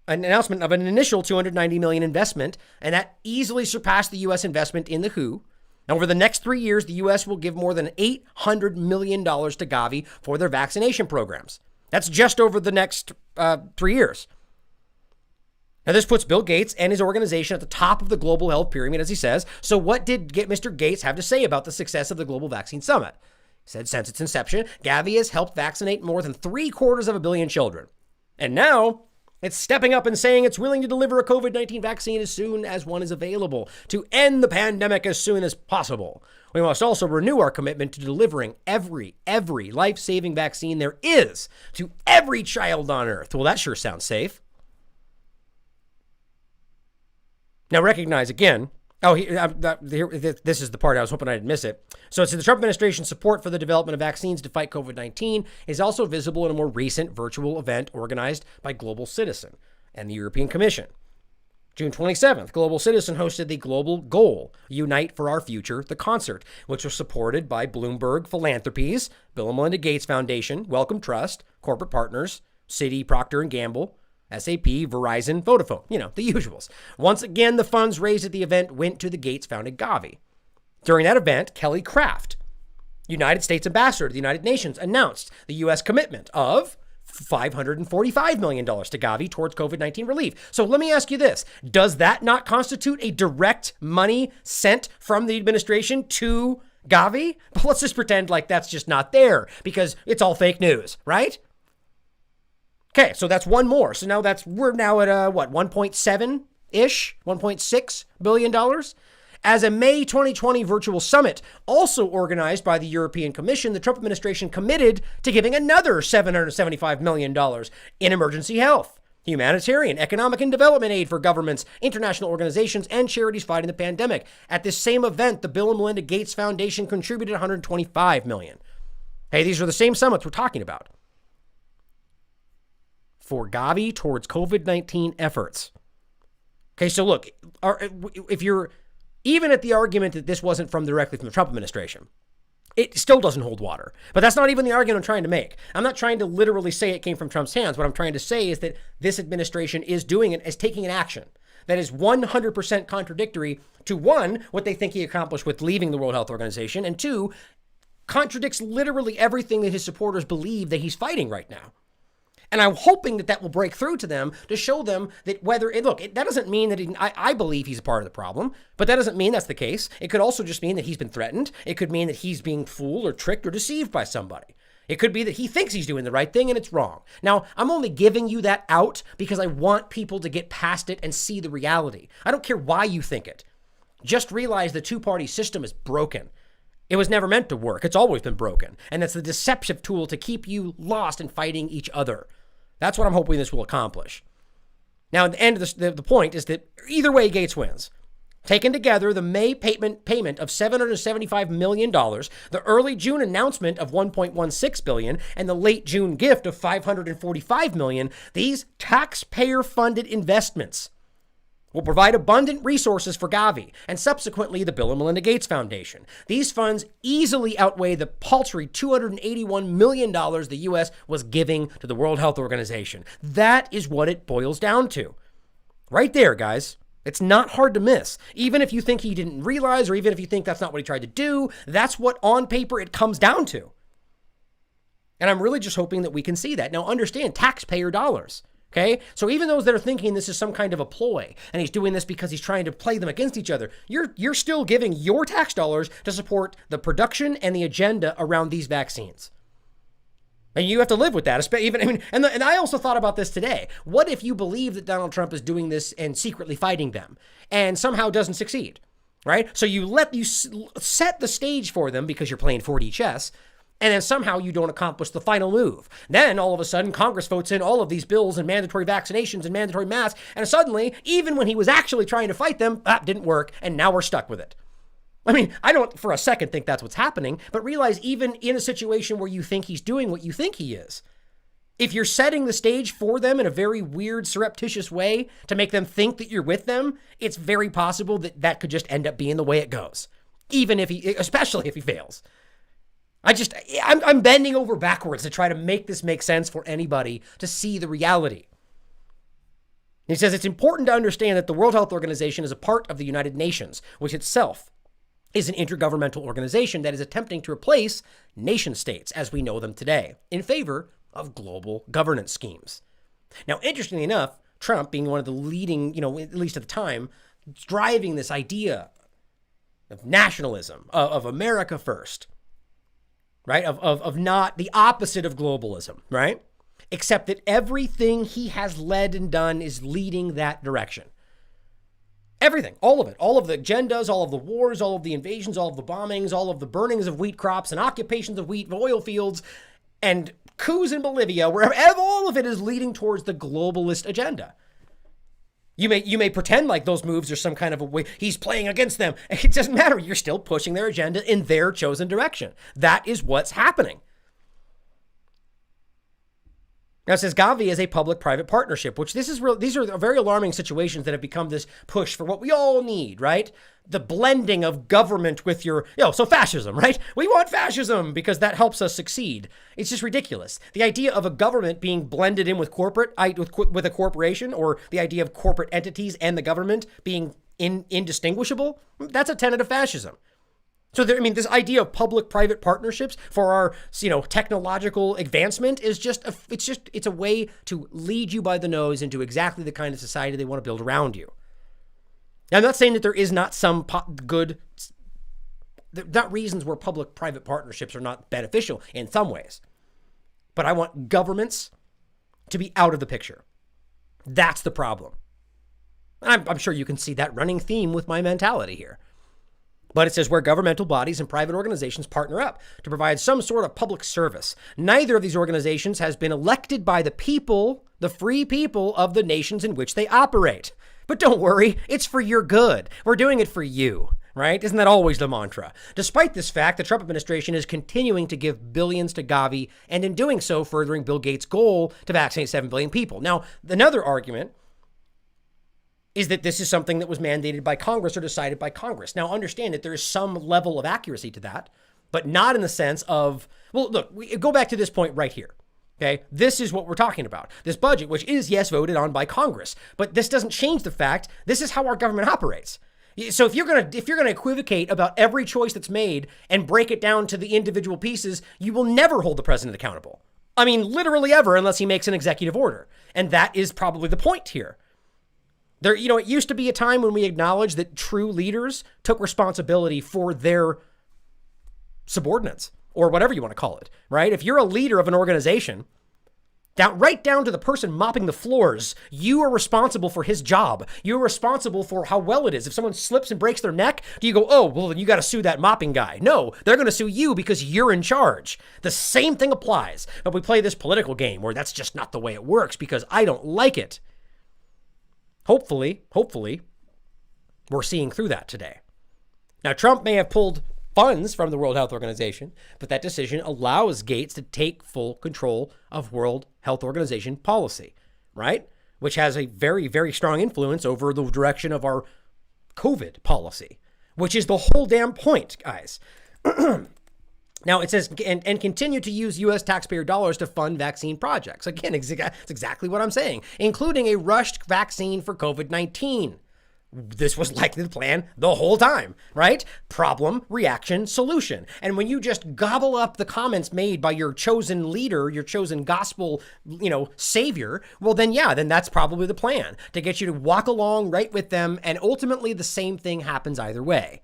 an announcement of an initial $290 million investment, and that easily surpassed the U.S. investment in the WHO. Over the next 3 years, the U.S. will give more than $800 million to Gavi for their vaccination programs. That's just over the next 3 years. Now, this puts Bill Gates and his organization at the top of the global health pyramid, as he says. So what did Mr. Gates have to say about the success of the Global Vaccine Summit? He said, since its inception, Gavi has helped vaccinate more than 750 million children. And now it's stepping up and saying it's willing to deliver a COVID-19 vaccine as soon as one is available to end the pandemic as soon as possible. We must also renew our commitment to delivering every life-saving vaccine there is to every child on Earth. Well, that sure sounds safe. Now recognize again, Oh, this is the part I was hoping I'd miss it. So it's the Trump administration's support for the development of vaccines to fight COVID-19 is also visible in a more recent virtual event organized by Global Citizen and the European Commission. June 27th, Global Citizen hosted the Global Goal, Unite for Our Future, the concert, which was supported by Bloomberg Philanthropies, Bill and Melinda Gates Foundation, Wellcome Trust, corporate partners, Citi, Procter & Gamble, SAP, Verizon, Vodafone, the usuals. Once again, the funds raised at the event went to the Gates-founded Gavi. During that event, Kelly Craft, United States Ambassador to the United Nations, announced the U.S. commitment of $545 million to Gavi towards COVID-19 relief. So let me ask you this. Does that not constitute a direct money sent from the administration to Gavi? But let's just pretend like that's just not there because it's all fake news, right? Okay, so that's one more. So now we're now at 1.7-ish, $1.6 billion. As a May 2020 virtual summit, also organized by the European Commission, the Trump administration committed to giving another $775 million in emergency health, humanitarian, economic, and development aid for governments, international organizations, and charities fighting the pandemic. At this same event, the Bill and Melinda Gates Foundation contributed $125 million. Hey, these are the same summits we're talking about for Gavi towards COVID-19 efforts. Okay, so look, if you're even at the argument that this wasn't directly from the Trump administration, it still doesn't hold water. But that's not even the argument I'm trying to make. I'm not trying to literally say it came from Trump's hands. What I'm trying to say is that this administration is doing it, is taking an action that is 100% contradictory to, one, what they think he accomplished with leaving the World Health Organization, and two, contradicts literally everything that his supporters believe that he's fighting right now. And I'm hoping that will break through to them to show them that that doesn't mean that I believe he's a part of the problem, but that doesn't mean that's the case. It could also just mean that he's been threatened. It could mean that he's being fooled or tricked or deceived by somebody. It could be that he thinks he's doing the right thing and it's wrong. Now, I'm only giving you that out because I want people to get past it and see the reality. I don't care why you think it. Just realize the two-party system is broken. It was never meant to work. It's always been broken. And it's the deceptive tool to keep you lost in fighting each other. That's what I'm hoping this will accomplish. Now, at the end of the point is that either way, Gates wins. Taken together, the May payment of $775 million, the early June announcement of $1.16 billion, and the late June gift of $545 million, these taxpayer-funded investments will provide abundant resources for Gavi and subsequently the Bill and Melinda Gates Foundation. These funds easily outweigh the paltry $281 million the U.S. was giving to the World Health Organization. That is what it boils down to. Right there, guys. It's not hard to miss. Even if you think he didn't realize, or even if you think that's not what he tried to do, that's what on paper it comes down to. And I'm really just hoping that we can see that. Now, understand, taxpayer dollars. Okay, so even those that are thinking this is some kind of a ploy and he's doing this because he's trying to play them against each other, you're still giving your tax dollars to support the production and the agenda around these vaccines. And you have to live with that. And I also thought about this today. What if you believe that Donald Trump is doing this and secretly fighting them and somehow doesn't succeed, right? So you set the stage for them because you're playing 4D chess. And then somehow you don't accomplish the final move. Then all of a sudden, Congress votes in all of these bills and mandatory vaccinations and mandatory masks. And suddenly, even when he was actually trying to fight them, that didn't work. And now we're stuck with it. I mean, I don't for a second think that's what's happening, but realize even in a situation where you think he's doing what you think he is, if you're setting the stage for them in a very weird, surreptitious way to make them think that you're with them, it's very possible that could just end up being the way it goes. Especially if he fails. I'm bending over backwards to try to make this make sense for anybody to see the reality. He says it's important to understand that the World Health Organization is a part of the United Nations, which itself is an intergovernmental organization that is attempting to replace nation states as we know them today in favor of global governance schemes. Now, interestingly enough, Trump being one of the leading, at least at the time, driving this idea of nationalism, of America first, right? Of not the opposite of globalism, right? Except that everything he has led and done is leading that direction. Everything, all of it, all of the agendas, all of the wars, all of the invasions, all of the bombings, all of the burnings of wheat crops and occupations of wheat oil fields and coups in Bolivia, wherever, all of it is leading towards the globalist agenda. You may pretend like those moves are some kind of a way he's playing against them. It doesn't matter. You're still pushing their agenda in their chosen direction. That is what's happening. Now it says Gavi is a public-private partnership, which these are very alarming situations that have become this push for what we all need, right? The blending of government with so fascism, right? We want fascism because that helps us succeed. It's just ridiculous. The idea of a government being blended in with with a corporation, or the idea of corporate entities and the government being indistinguishable, that's a tenet of fascism. So this idea of public-private partnerships for our, technological advancement is it's a way to lead you by the nose into exactly the kind of society they want to build around you. Now, I'm not saying that there is not some not reasons where public-private partnerships are not beneficial in some ways, but I want governments to be out of the picture. That's the problem. I'm sure you can see that running theme with my mentality here. But it says where governmental bodies and private organizations partner up to provide some sort of public service. Neither of these organizations has been elected by the people, the free people of the nations in which they operate. But don't worry, it's for your good. We're doing it for you, right? Isn't that always the mantra? Despite this fact, the Trump administration is continuing to give billions to Gavi, and in doing so, furthering Bill Gates' goal to vaccinate 7 billion people. Now, another argument is that this is something that was mandated by Congress or decided by Congress. Now, understand that there is some level of accuracy to that, but not in the sense of, well, look, we go back to this point right here. Okay, this is what we're talking about. This budget, which is, yes, voted on by Congress, but this doesn't change the fact this is how our government operates. So if you're gonna equivocate about every choice that's made and break it down to the individual pieces, you will never hold the president accountable. I mean, literally ever, unless he makes an executive order. And that is probably the point here. It used to be a time when we acknowledged that true leaders took responsibility for their subordinates, or whatever you want to call it, right? If you're a leader of an organization, right down to the person mopping the floors, you are responsible for his job. You're responsible for how well it is. If someone slips and breaks their neck, do you go, oh, well, then you got to sue that mopping guy? No, they're going to sue you because you're in charge. The same thing applies, but we play this political game where that's just not the way it works because I don't like it. Hopefully, we're seeing through that today. Now, Trump may have pulled funds from the World Health Organization, but that decision allows Gates to take full control of World Health Organization policy, right? Which has a very, very strong influence over the direction of our COVID policy, which is the whole damn point, guys. Now, it says, and continue to use U.S. taxpayer dollars to fund vaccine projects. Again, it's exactly what I'm saying, including a rushed vaccine for COVID-19. This was likely the plan the whole time, right? Problem, reaction, solution. And when you just gobble up the comments made by your chosen leader, your chosen gospel, savior, well, then that's probably the plan, to get you to walk along right with them. And ultimately, the same thing happens either way.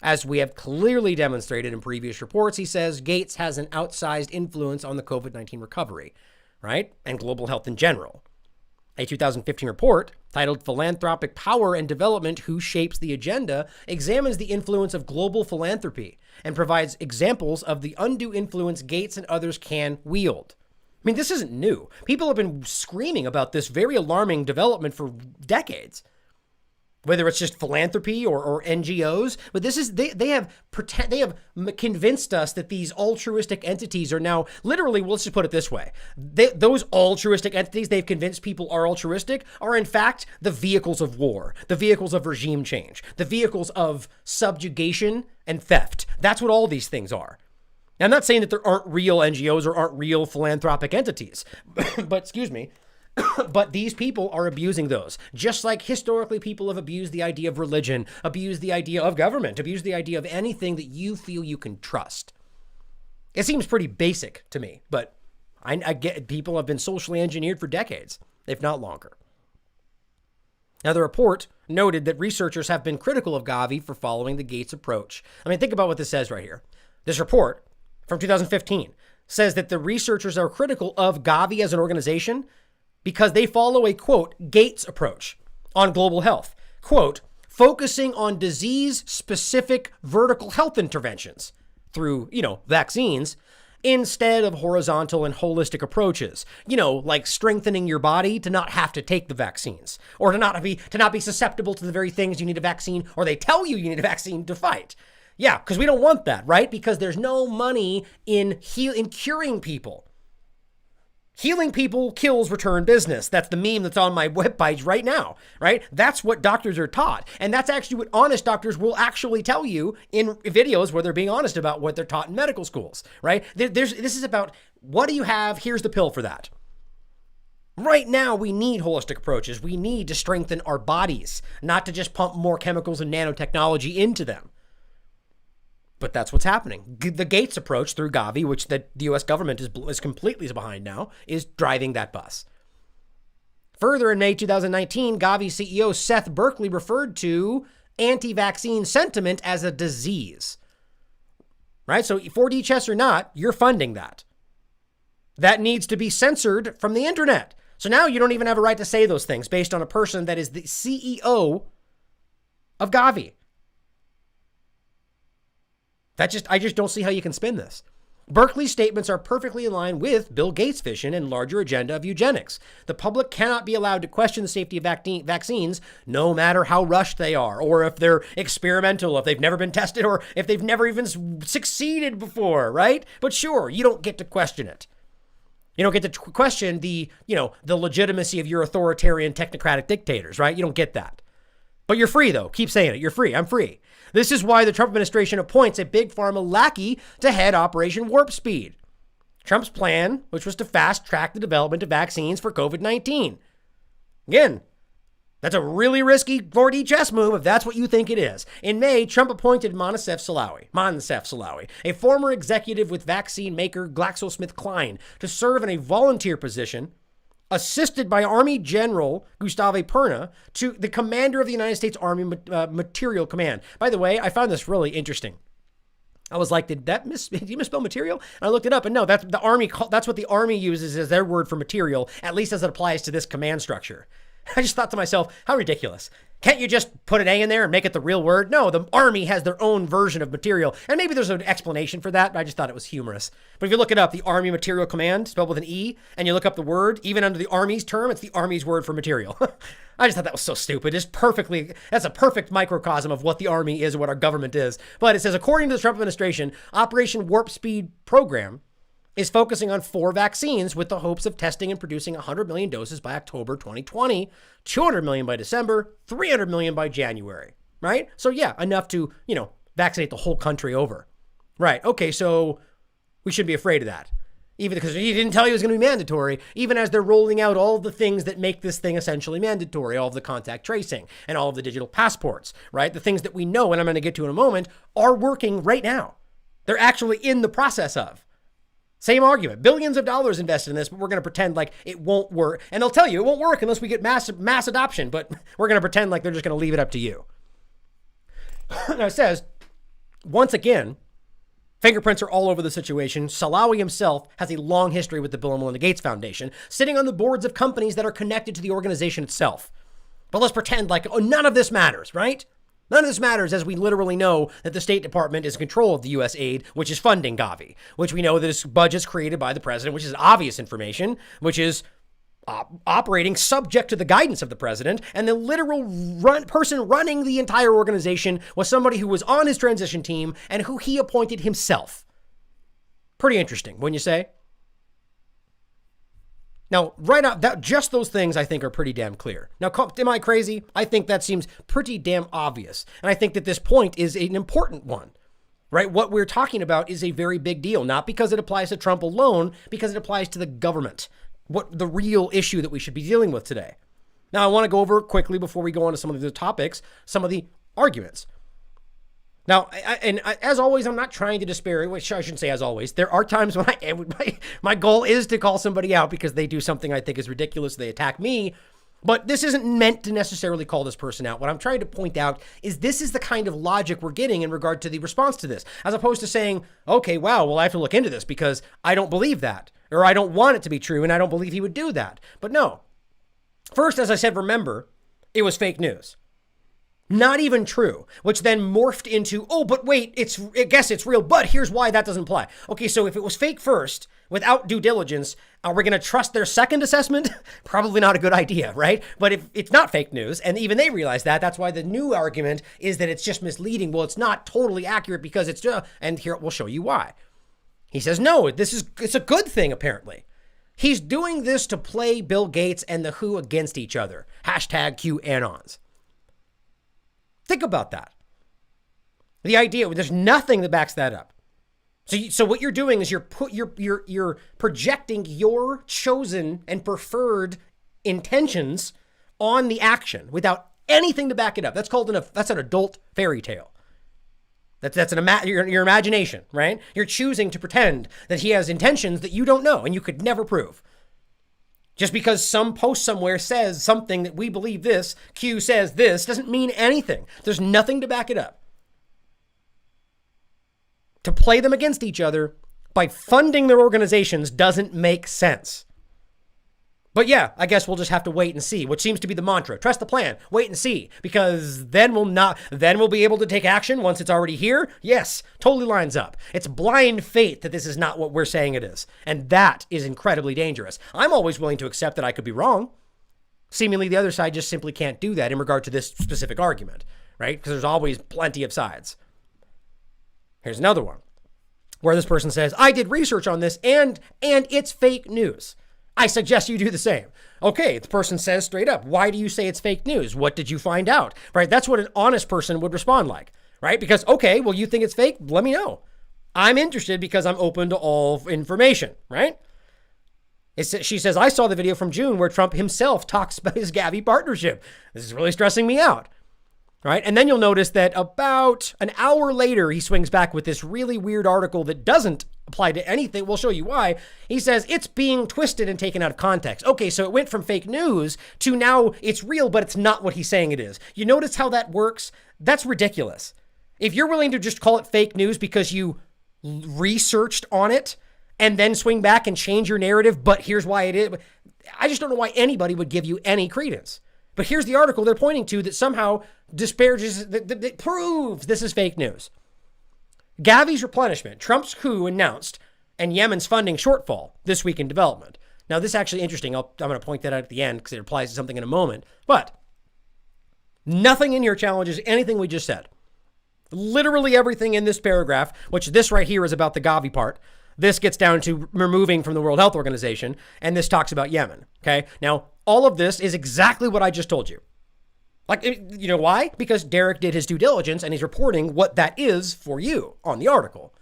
As we have clearly demonstrated in previous reports, he says Gates has an outsized influence on the COVID-19 recovery, right? And global health in general. A 2015 report titled Philanthropic Power and Development, Who Shapes the Agenda, examines the influence of global philanthropy and provides examples of the undue influence Gates and others can wield. I mean, this isn't new. People have been screaming about this very alarming development for decades. Whether it's just philanthropy or NGOs, but this is they have convinced us that these altruistic entities are now literally. Well, let's just put it this way: those altruistic entities they've convinced people are altruistic are in fact the vehicles of war, the vehicles of regime change, the vehicles of subjugation and theft. That's what all these things are. Now, I'm not saying that there aren't real NGOs or aren't real philanthropic entities, but excuse me. But these people are abusing those, just like historically people have abused the idea of religion, abused the idea of government, abused the idea of anything that you feel you can trust. It seems pretty basic to me, but I get people have been socially engineered for decades, if not longer. Now, the report noted that researchers have been critical of Gavi for following the Gates approach. I mean, think about what this says right here. This report from 2015 says that the researchers are critical of Gavi as an organization because they follow a, quote, Gates approach on global health, quote, focusing on disease-specific vertical health interventions through, vaccines, instead of horizontal and holistic approaches. You know, like strengthening your body to not have to take the vaccines, or to not be susceptible to the very things you need a vaccine, or they tell you need a vaccine to fight. Yeah, because we don't want that, right? Because there's no money in curing people. Healing people kills return business. That's the meme that's on my webpage right now, right? That's what doctors are taught. And that's actually what honest doctors will actually tell you in videos where they're being honest about what they're taught in medical schools, right? This is about, what do you have? Here's the pill for that. Right now, we need holistic approaches. We need to strengthen our bodies, not to just pump more chemicals and nanotechnology into them. But that's what's happening. The Gates approach through Gavi, which the U.S. government is completely behind now, is driving that bus. Further, in May 2019, Gavi CEO Seth Berkley referred to anti-vaccine sentiment as a disease. Right? So 4D chess or not, you're funding that. That needs to be censored from the internet. So now you don't even have a right to say those things based on a person that is the CEO of Gavi. I just don't see how you can spin this. Berkeley's statements are perfectly in line with Bill Gates' vision and larger agenda of eugenics. The public cannot be allowed to question the safety of vaccines, no matter how rushed they are, or if they're experimental, if they've never been tested, or if they've never even succeeded before, right? But sure, you don't get to question it. You don't get to question the legitimacy of your authoritarian technocratic dictators, right? You don't get that. But you're free, though. Keep saying it. You're free. I'm free. This is why the Trump administration appoints a big pharma lackey to head Operation Warp Speed. Trump's plan, which was to fast-track the development of vaccines for COVID-19. Again, that's a really risky 4D chess move if that's what you think it is. In May, Trump appointed Moncef Slaoui, a former executive with vaccine maker GlaxoSmithKline, to serve in a volunteer position, assisted by Army General Gustave Perna, to the commander of the United States Army Material Command. By the way, I found this really interesting. I was like, did you misspell material? And I looked it up, and no, that's what the Army uses as their word for material, at least as it applies to this command structure. I just thought to myself, how ridiculous. Can't you just put an A in there and make it the real word? No, the Army has their own version of material. And maybe there's an explanation for that, but I just thought it was humorous. But if you look it up, the Army Material Command, spelled with an E, and you look up the word, even under the Army's term, it's the Army's word for material. I just thought that was so stupid. That's a perfect microcosm of what the Army is and what our government is. But it says, according to the Trump administration, Operation Warp Speed program is focusing on 4 vaccines with the hopes of testing and producing 100 million doses by October 2020, 200 million by December, 300 million by January, right? So yeah, enough to, vaccinate the whole country over. Right, okay, so we shouldn't be afraid of that. Even because he didn't tell you it was going to be mandatory, even as they're rolling out all the things that make this thing essentially mandatory, all of the contact tracing and all of the digital passports, right? The things that we know, and I'm going to get to in a moment, are working right now. They're actually in the process of. Same argument. Billions of dollars invested in this, but we're going to pretend like it won't work. And they'll tell you it won't work unless we get mass adoption, but we're going to pretend like they're just going to leave it up to you. Now it says, once again, fingerprints are all over the situation. Slaoui himself has a long history with the Bill and Melinda Gates Foundation, sitting on the boards of companies that are connected to the organization itself. But let's pretend like, none of this matters, right? None of this matters, as we literally know that the State Department is in control of the U.S. aid, which is funding Gavi, which we know that is budgets created by the president, which is obvious information, which is operating subject to the guidance of the president, and the literal person running the entire organization was somebody who was on his transition team and who he appointed himself. Pretty interesting, wouldn't you say? Now, right out, just those things I think are pretty damn clear. Now, am I crazy? I think that seems pretty damn obvious. And I think that this point is an important one, right? What we're talking about is a very big deal, not because it applies to Trump alone, because it applies to the government. What the real issue that we should be dealing with today. Now, I want to go over quickly before we go on to some of the topics, some of the arguments. Now, as always, I'm not trying to disparage, which I shouldn't say as always. There are times when my goal is to call somebody out because they do something I think is ridiculous. They attack me. But this isn't meant to necessarily call this person out. What I'm trying to point out is this is the kind of logic we're getting in regard to the response to this, as opposed to saying, okay, wow, well, I have to look into this because I don't believe that, or I don't want it to be true, and I don't believe he would do that. But no. First, as I said, remember, it was fake news. Not even true, which then morphed into, oh, but wait, I guess it's real, but here's why that doesn't apply. Okay, so if it was fake first, without due diligence, are we going to trust their second assessment? Probably not a good idea, right? But if it's not fake news, and even they realize that, that's why the new argument is that it's just misleading. Well, it's not totally accurate because it's, and here we'll show you why. He says, no, it's a good thing, apparently. He's doing this to play Bill Gates and the WHO against each other. Hashtag QAnons. Think about that. The idea, there's nothing that backs that up. So what you're doing is you're projecting your chosen and preferred intentions on the action without anything to back it up. That's called that's an adult fairy tale. That's your imagination, right? You're choosing to pretend that he has intentions that you don't know and you could never prove. Just because some post somewhere says something that we believe this, Q says this, doesn't mean anything. There's nothing to back it up. To play them against each other by funding their organizations doesn't make sense. But yeah, I guess we'll just have to wait and see, which seems to be the mantra. Trust the plan, wait and see, because then we'll be able to take action once it's already here. Yes, totally lines up. It's blind faith that this is not what we're saying it is. And that is incredibly dangerous. I'm always willing to accept that I could be wrong. Seemingly the other side just simply can't do that in regard to this specific argument, right? Because there's always plenty of sides. Here's another one where this person says, I did research on this and it's fake news. I suggest you do the same. Okay, the person says straight up, why do you say it's fake news? What did you find out? Right? That's what an honest person would respond like, right? Because, okay, well, you think it's fake? Let me know. I'm interested because I'm open to all information, right? She says, I saw the video from June where Trump himself talks about his Gavi partnership. This is really stressing me out, right? And then you'll notice that about an hour later, he swings back with this really weird article that doesn't apply to anything. We'll show you why. He says it's being twisted and taken out of context. Okay, so it went from fake news to now it's real, but it's not what he's saying it is. You notice how that works? That's ridiculous. If you're willing to just call it fake news because you researched on it and then swing back and change your narrative, but here's why it is. I just don't know why anybody would give you any credence. But here's the article they're pointing to that somehow disparages, that proves this is fake news. Gavi's replenishment, Trump's coup announced, and Yemen's funding shortfall this week in development. Now, this is actually interesting. I'm going to point that out at the end because it applies to something in a moment. But nothing in here challenges anything we just said. Literally everything in this paragraph, which this right here is about the Gavi part. This gets down to removing from the World Health Organization, and this talks about Yemen. Okay. Now, all of this is exactly what I just told you. Like, you know why? Because Derek did his due diligence and he's reporting what that is for you on the article.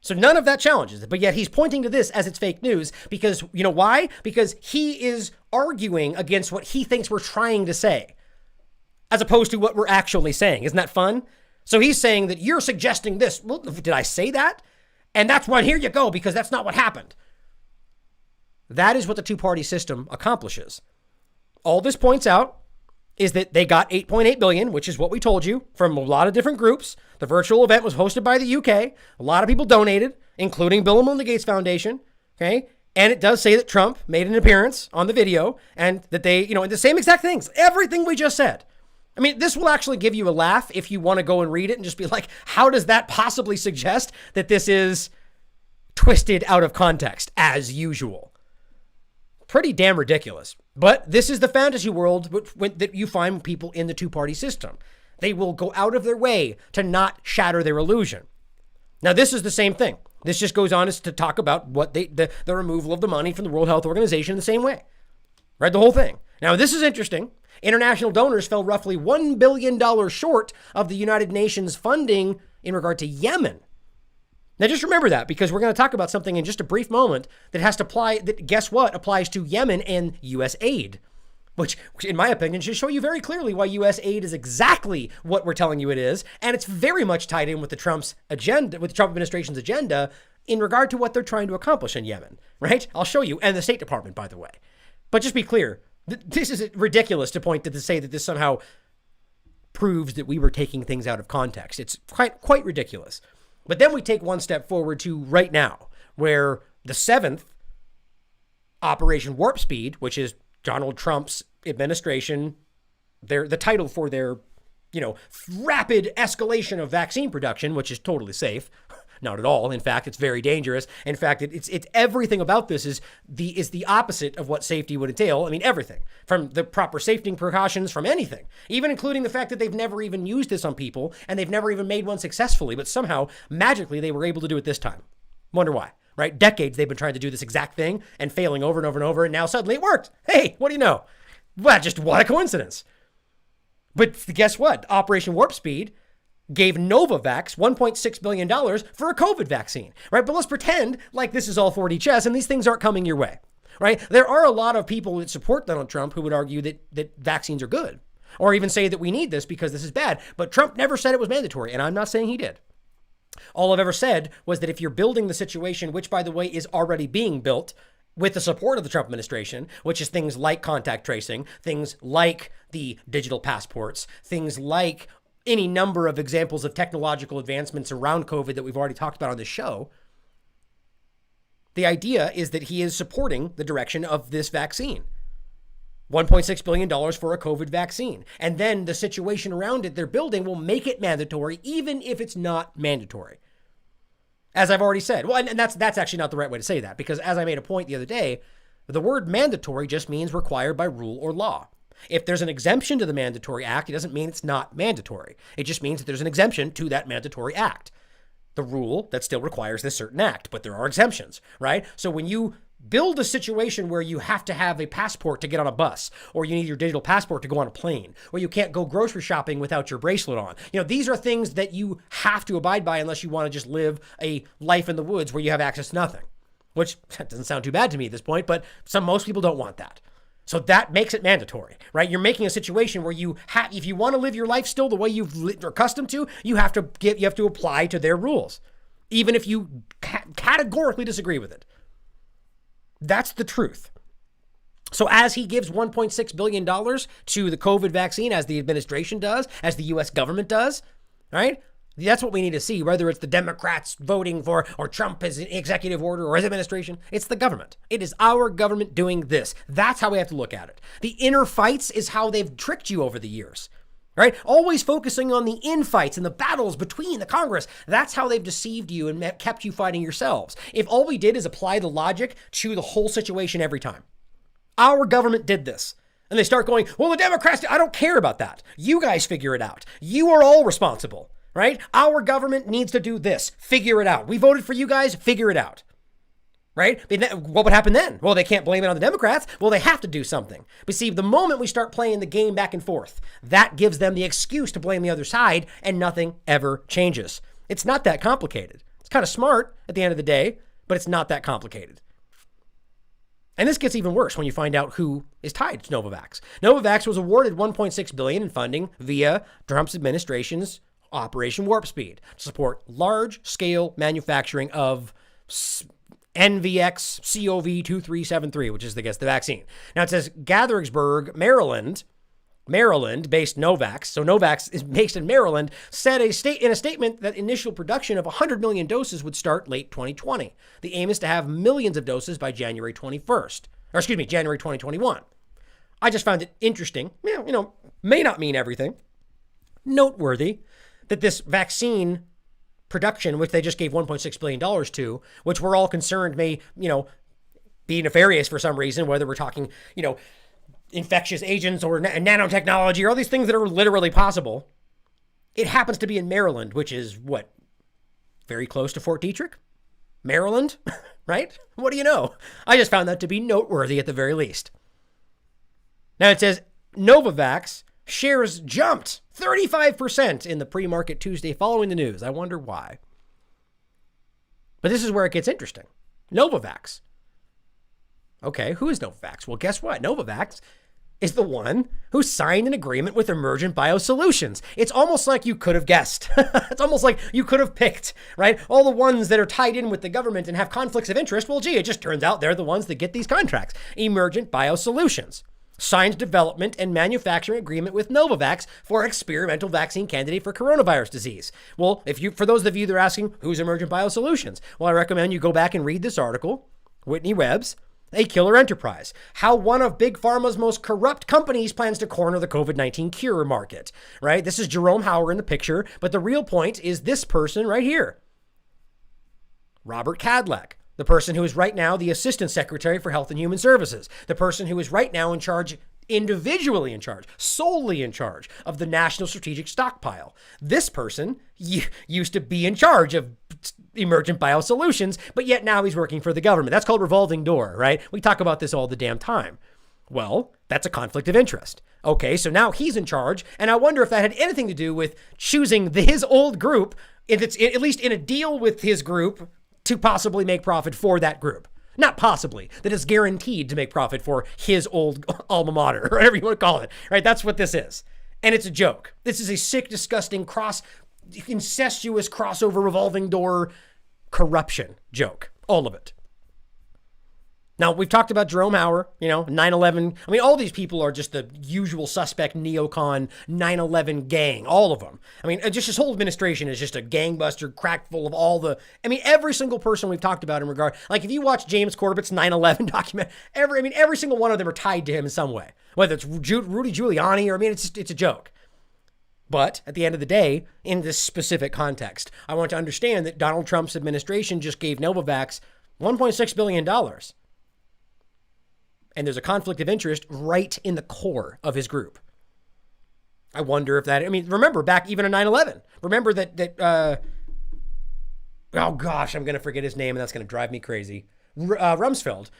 So none of that challenges it, but yet he's pointing to this as it's fake news because, you know why? Because he is arguing against what he thinks we're trying to say, as opposed to what we're actually saying. Isn't that fun? So he's saying that you're suggesting this. Well, did I say that? And that's why here you go, because that's not what happened. That is what the two-party system accomplishes. All this points out is that they got 8.8 billion, which is what we told you, from a lot of different groups. The virtual event was hosted by the UK. A lot of people donated, including Bill and Melinda Gates Foundation. Okay. And it does say that Trump made an appearance on the video and that they, the same exact things, everything we just said. I mean, this will actually give you a laugh if you want to go and read it and just be like, how does that possibly suggest that this is twisted out of context as usual? Pretty damn ridiculous. But this is the fantasy world that you find people in the two-party system. They will go out of their way to not shatter their illusion. Now, this is the same thing. This just goes on to talk about what the removal of the money from the World Health Organization in the same way. Right? The whole thing. Now, this is interesting. International donors fell roughly $1 billion short of the United Nations funding in regard to Yemen. Now, just remember that because we're going to talk about something in just a brief moment that has to apply, that guess what, applies to Yemen and U.S. aid, which in my opinion should show you very clearly why U.S. aid is exactly what we're telling you it is. And it's very much tied in with the Trump administration's agenda in regard to what they're trying to accomplish in Yemen, right? I'll show you. And the State Department, by the way. But just be clear, this is ridiculous to say that this somehow proves that we were taking things out of context. It's quite ridiculous. But then we take one step forward to right now, where the 7th Operation Warp Speed, which is Donald Trump's administration, the title for their rapid escalation of vaccine production, which is totally safe. Not at all. In fact, it's very dangerous. In fact, it's everything about this is the opposite of what safety would entail. I mean, everything from the proper safety precautions, from anything, even including the fact that they've never even used this on people and they've never even made one successfully, but somehow magically they were able to do it this time. Wonder why, right? Decades they've been trying to do this exact thing and failing over and over and over. And now suddenly it worked. Hey, what do you know? Well, just what a coincidence. But guess what? Operation Warp Speed gave Novavax $1.6 billion for a COVID vaccine, right? But let's pretend like this is all 4D chess and these things aren't coming your way, right? There are a lot of people that support Donald Trump who would argue that vaccines are good, or even say that we need this because this is bad. But Trump never said it was mandatory, and I'm not saying he did. All I've ever said was that if you're building the situation, which, by the way, is already being built with the support of the Trump administration, which is things like contact tracing, things like the digital passports, things like any number of examples of technological advancements around COVID that we've already talked about on this show. The idea is that he is supporting the direction of this vaccine. $1.6 billion for a COVID vaccine. And then the situation around it they're building will make it mandatory, even if it's not mandatory. As I've already said. Well, and that's actually not the right way to say that, because as I made a point the other day, the word mandatory just means required by rule or law. If there's an exemption to the mandatory act, it doesn't mean it's not mandatory. It just means that there's an exemption to that mandatory act. The rule that still requires this certain act, but there are exemptions, right? So when you build a situation where you have to have a passport to get on a bus, or you need your digital passport to go on a plane, or you can't go grocery shopping without your bracelet on, these are things that you have to abide by unless you want to just live a life in the woods where you have access to nothing, which doesn't sound too bad to me at this point, but most people don't want that. So that makes it mandatory, right? You're making a situation where if you want to live your life still the way you're accustomed to, you have to apply to their rules, even if you categorically disagree with it. That's the truth. So as he gives $1.6 billion to the COVID vaccine, as the administration does, as the U.S. government does, right? That's what we need to see, whether it's the Democrats voting for, or Trump as an executive order, or his administration. It's the government. It is our government doing this. That's how we have to look at it. The inner fights is how they've tricked you over the years, right? Always focusing on the infights and the battles between the Congress. That's how they've deceived you and kept you fighting yourselves. If all we did is apply the logic to the whole situation every time. Our government did this. And they start going, well, the Democrats, I don't care about that. You guys figure it out. You are all responsible. Right? Our government needs to do this. Figure it out. We voted for you guys. Figure it out. Right? What would happen then? Well, they can't blame it on the Democrats. Well, they have to do something. But see, the moment we start playing the game back and forth, that gives them the excuse to blame the other side, and nothing ever changes. It's not that complicated. It's kind of smart at the end of the day, but it's not that complicated. And this gets even worse when you find out who is tied to Novavax. Novavax was awarded $1.6 billion in funding via Trump's administration's Operation Warp Speed to support large-scale manufacturing of NVX-CoV2373, which is, I guess, the vaccine. Now, it says Gaithersburg, Maryland-based Novax, so Novax is based in Maryland, said in a statement that initial production of 100 million doses would start late 2020. The aim is to have millions of doses by January 2021. I just found it interesting, may not mean everything, noteworthy, that this vaccine production, which they just gave $1.6 billion to, which we're all concerned may, be nefarious for some reason, whether we're talking, infectious agents or nanotechnology or all these things that are literally possible. It happens to be in Maryland, which is what? Very close to Fort Detrick? Maryland, right? What do you know? I just found that to be noteworthy at the very least. Now it says Novavax shares jumped 35% in the pre-market Tuesday following the news. I wonder why. But this is where it gets interesting. Novavax. Okay, who is Novavax? Well, guess what? Novavax is the one who signed an agreement with Emergent Biosolutions. It's almost like you could have guessed. It's almost like you could have picked, right? All the ones that are tied in with the government and have conflicts of interest. Well, gee, it just turns out they're the ones that get these contracts. Emergent Biosolutions signed development and manufacturing agreement with Novavax for experimental vaccine candidate for coronavirus disease. Well, for those of you that are asking, who's Emergent Biosolutions? Well, I recommend you go back and read this article, Whitney Webb's, a killer enterprise. How one of Big Pharma's most corrupt companies plans to corner the COVID-19 cure market, right? This is Jerome Hauer in the picture, but the real point is this person right here. Robert Kadlec, the person who is right now the Assistant Secretary for Health and Human Services, the person who is right now in charge, individually in charge, solely in charge of the National Strategic Stockpile. This person used to be in charge of Emergent Biosolutions, but yet now he's working for the government. That's called revolving door, right? We talk about this all the damn time. Well, that's a conflict of interest. Okay, so now he's in charge, and I wonder if that had anything to do with choosing his old group, if it's at least in a deal with his group, to possibly make profit for that group. Not possibly, that is guaranteed to make profit for his old alma mater, or whatever you want to call it, right? That's what this is. And it's a joke. This is a sick, disgusting, incestuous crossover revolving door corruption joke. All of it. Now, we've talked about Jerome Hauer, 9/11. I mean, all these people are just the usual suspect neocon 9/11 gang, all of them. I mean, just his whole administration is just a gangbuster crack full of every single person we've talked about in regard. Like, if you watch James Corbett's 9/11 document, every single one of them are tied to him in some way. Whether it's Rudy Giuliani or, it's a joke. But at the end of the day, in this specific context, I want to understand that Donald Trump's administration just gave Novavax $1.6 billion. And there's a conflict of interest right in the core of his group. I wonder if remember back even in 9/11, remember that oh gosh, I'm going to forget his name and that's going to drive me crazy. Rumsfeld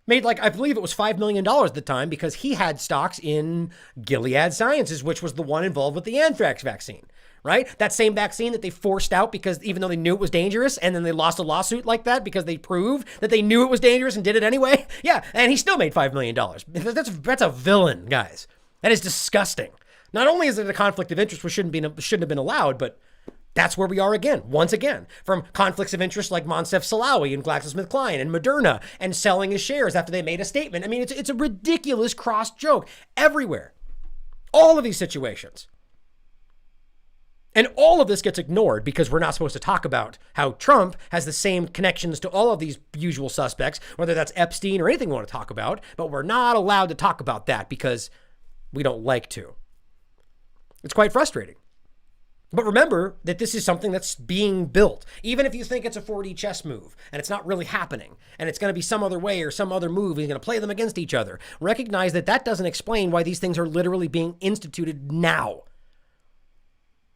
made I believe it was $5 million at the time because he had stocks in Gilead Sciences, which was the one involved with the anthrax vaccine. Right? That same vaccine that they forced out because even though they knew it was dangerous and then they lost a lawsuit like that because they proved that they knew it was dangerous and did it anyway. Yeah. And he still made $5 million. That's a villain, guys. That is disgusting. Not only is it a conflict of interest which shouldn't have been allowed, but that's where we are again, once again, from conflicts of interest like Moncef Slaoui and GlaxoSmithKline and Moderna and selling his shares after they made a statement. I mean, it's a ridiculous cross joke everywhere. All of these situations. And all of this gets ignored because we're not supposed to talk about how Trump has the same connections to all of these usual suspects, whether that's Epstein or anything we want to talk about, but we're not allowed to talk about that because we don't like to. It's quite frustrating. But remember that this is something that's being built. Even if you think it's a 4D chess move and it's not really happening and it's going to be some other way or some other move, he's going to play them against each other. Recognize that doesn't explain why these things are literally being instituted now.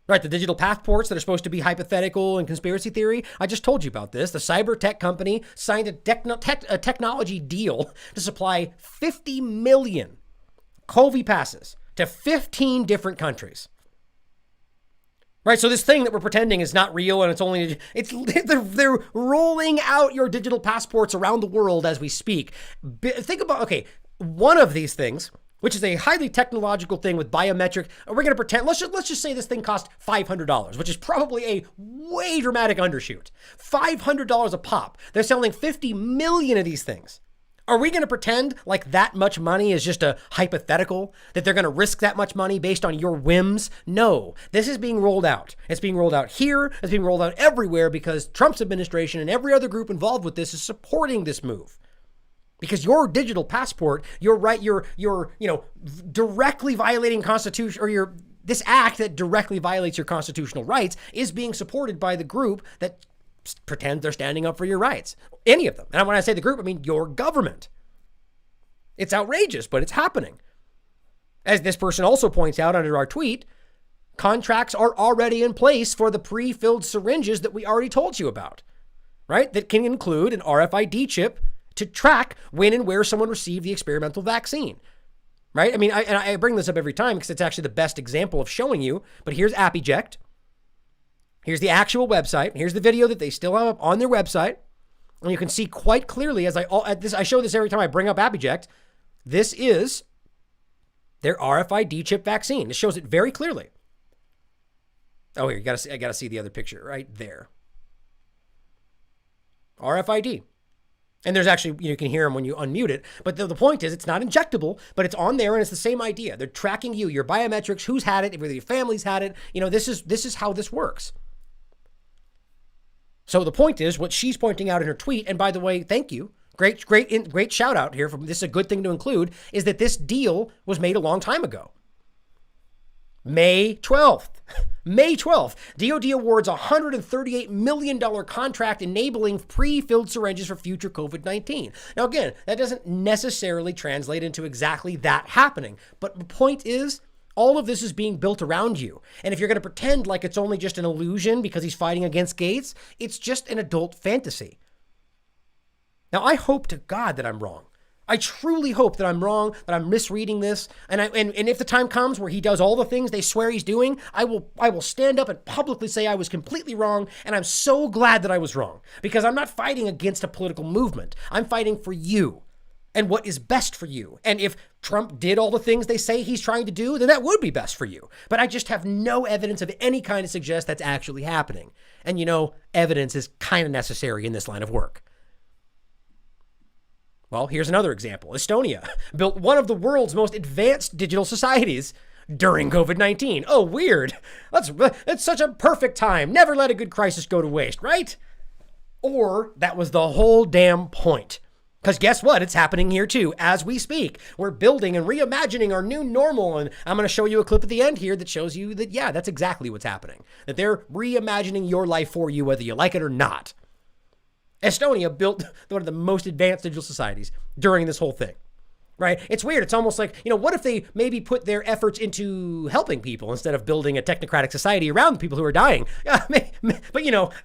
Right, the digital passports that are supposed to be hypothetical and conspiracy theory. I just told you about this. The cyber tech company signed a technology deal to supply 50 million COVID passes to 15 different countries. Right, so this thing that we're pretending is not real and they're rolling out your digital passports around the world as we speak. Think about, one of these things, which is a highly technological thing with biometric. We're going to pretend, let's just say this thing cost $500, which is probably a way dramatic undershoot. $500 a pop. They're selling 50 million of these things. Are we going to pretend like that much money is just a hypothetical, that they're going to risk that much money based on your whims? No, this is being rolled out. It's being rolled out here. It's being rolled out everywhere because Trump's administration and every other group involved with this is supporting this move. Because your digital passport, you're directly violating Constitution, or this act that directly violates your constitutional rights is being supported by the group that pretend they're standing up for your rights. Any of them. And when I say the group, I mean your government. It's outrageous, but it's happening. As this person also points out under our tweet, contracts are already in place for the pre-filled syringes that we already told you about, right? That can include an RFID chip to track when and where someone received the experimental vaccine, right? I mean, I bring this up every time because it's actually the best example of showing you, but here's AppEject. Here's the actual website. Here's the video that they still have up on their website. And you can see quite clearly I show this every time I bring up AppEject. This is their RFID chip vaccine. It shows it very clearly. Oh, here, I gotta see the other picture right there. RFID. And there's actually, you can hear them when you unmute it. But the point is, it's not injectable, but it's on there and it's the same idea. They're tracking you, your biometrics, who's had it, whether your family's had it. This is how this works. So the point is, what she's pointing out in her tweet, and by the way, thank you great shout out here. This is a good thing to include, is that this deal was made a long time ago. May 12th. May 12th, DoD awards a $138 million contract enabling pre-filled syringes for future COVID-19. Now, again, that doesn't necessarily translate into exactly that happening. But the point is, all of this is being built around you. And if you're going to pretend like it's only just an illusion because he's fighting against Gates, it's just an adult fantasy. Now, I hope to God that I'm wrong. I truly hope that I'm wrong, that I'm misreading this. And if the time comes where he does all the things they swear he's doing, I will stand up and publicly say I was completely wrong. And I'm so glad that I was wrong, because I'm not fighting against a political movement. I'm fighting for you and what is best for you. And if Trump did all the things they say he's trying to do, then that would be best for you. But I just have no evidence of any kind to suggest that's actually happening. And evidence is kind of necessary in this line of work. Well, here's another example. Estonia built one of the world's most advanced digital societies during COVID-19. Oh, weird. That's such a perfect time. Never let a good crisis go to waste, right? Or that was the whole damn point. Because guess what? It's happening here too, as we speak. We're building and reimagining our new normal. And I'm going to show you a clip at the end here that shows you that, yeah, that's exactly what's happening. That they're reimagining your life for you, whether you like it or not. Estonia built one of the most advanced digital societies during this whole thing, right? It's weird. It's almost like, what if they maybe put their efforts into helping people instead of building a technocratic society around the people who are dying? But,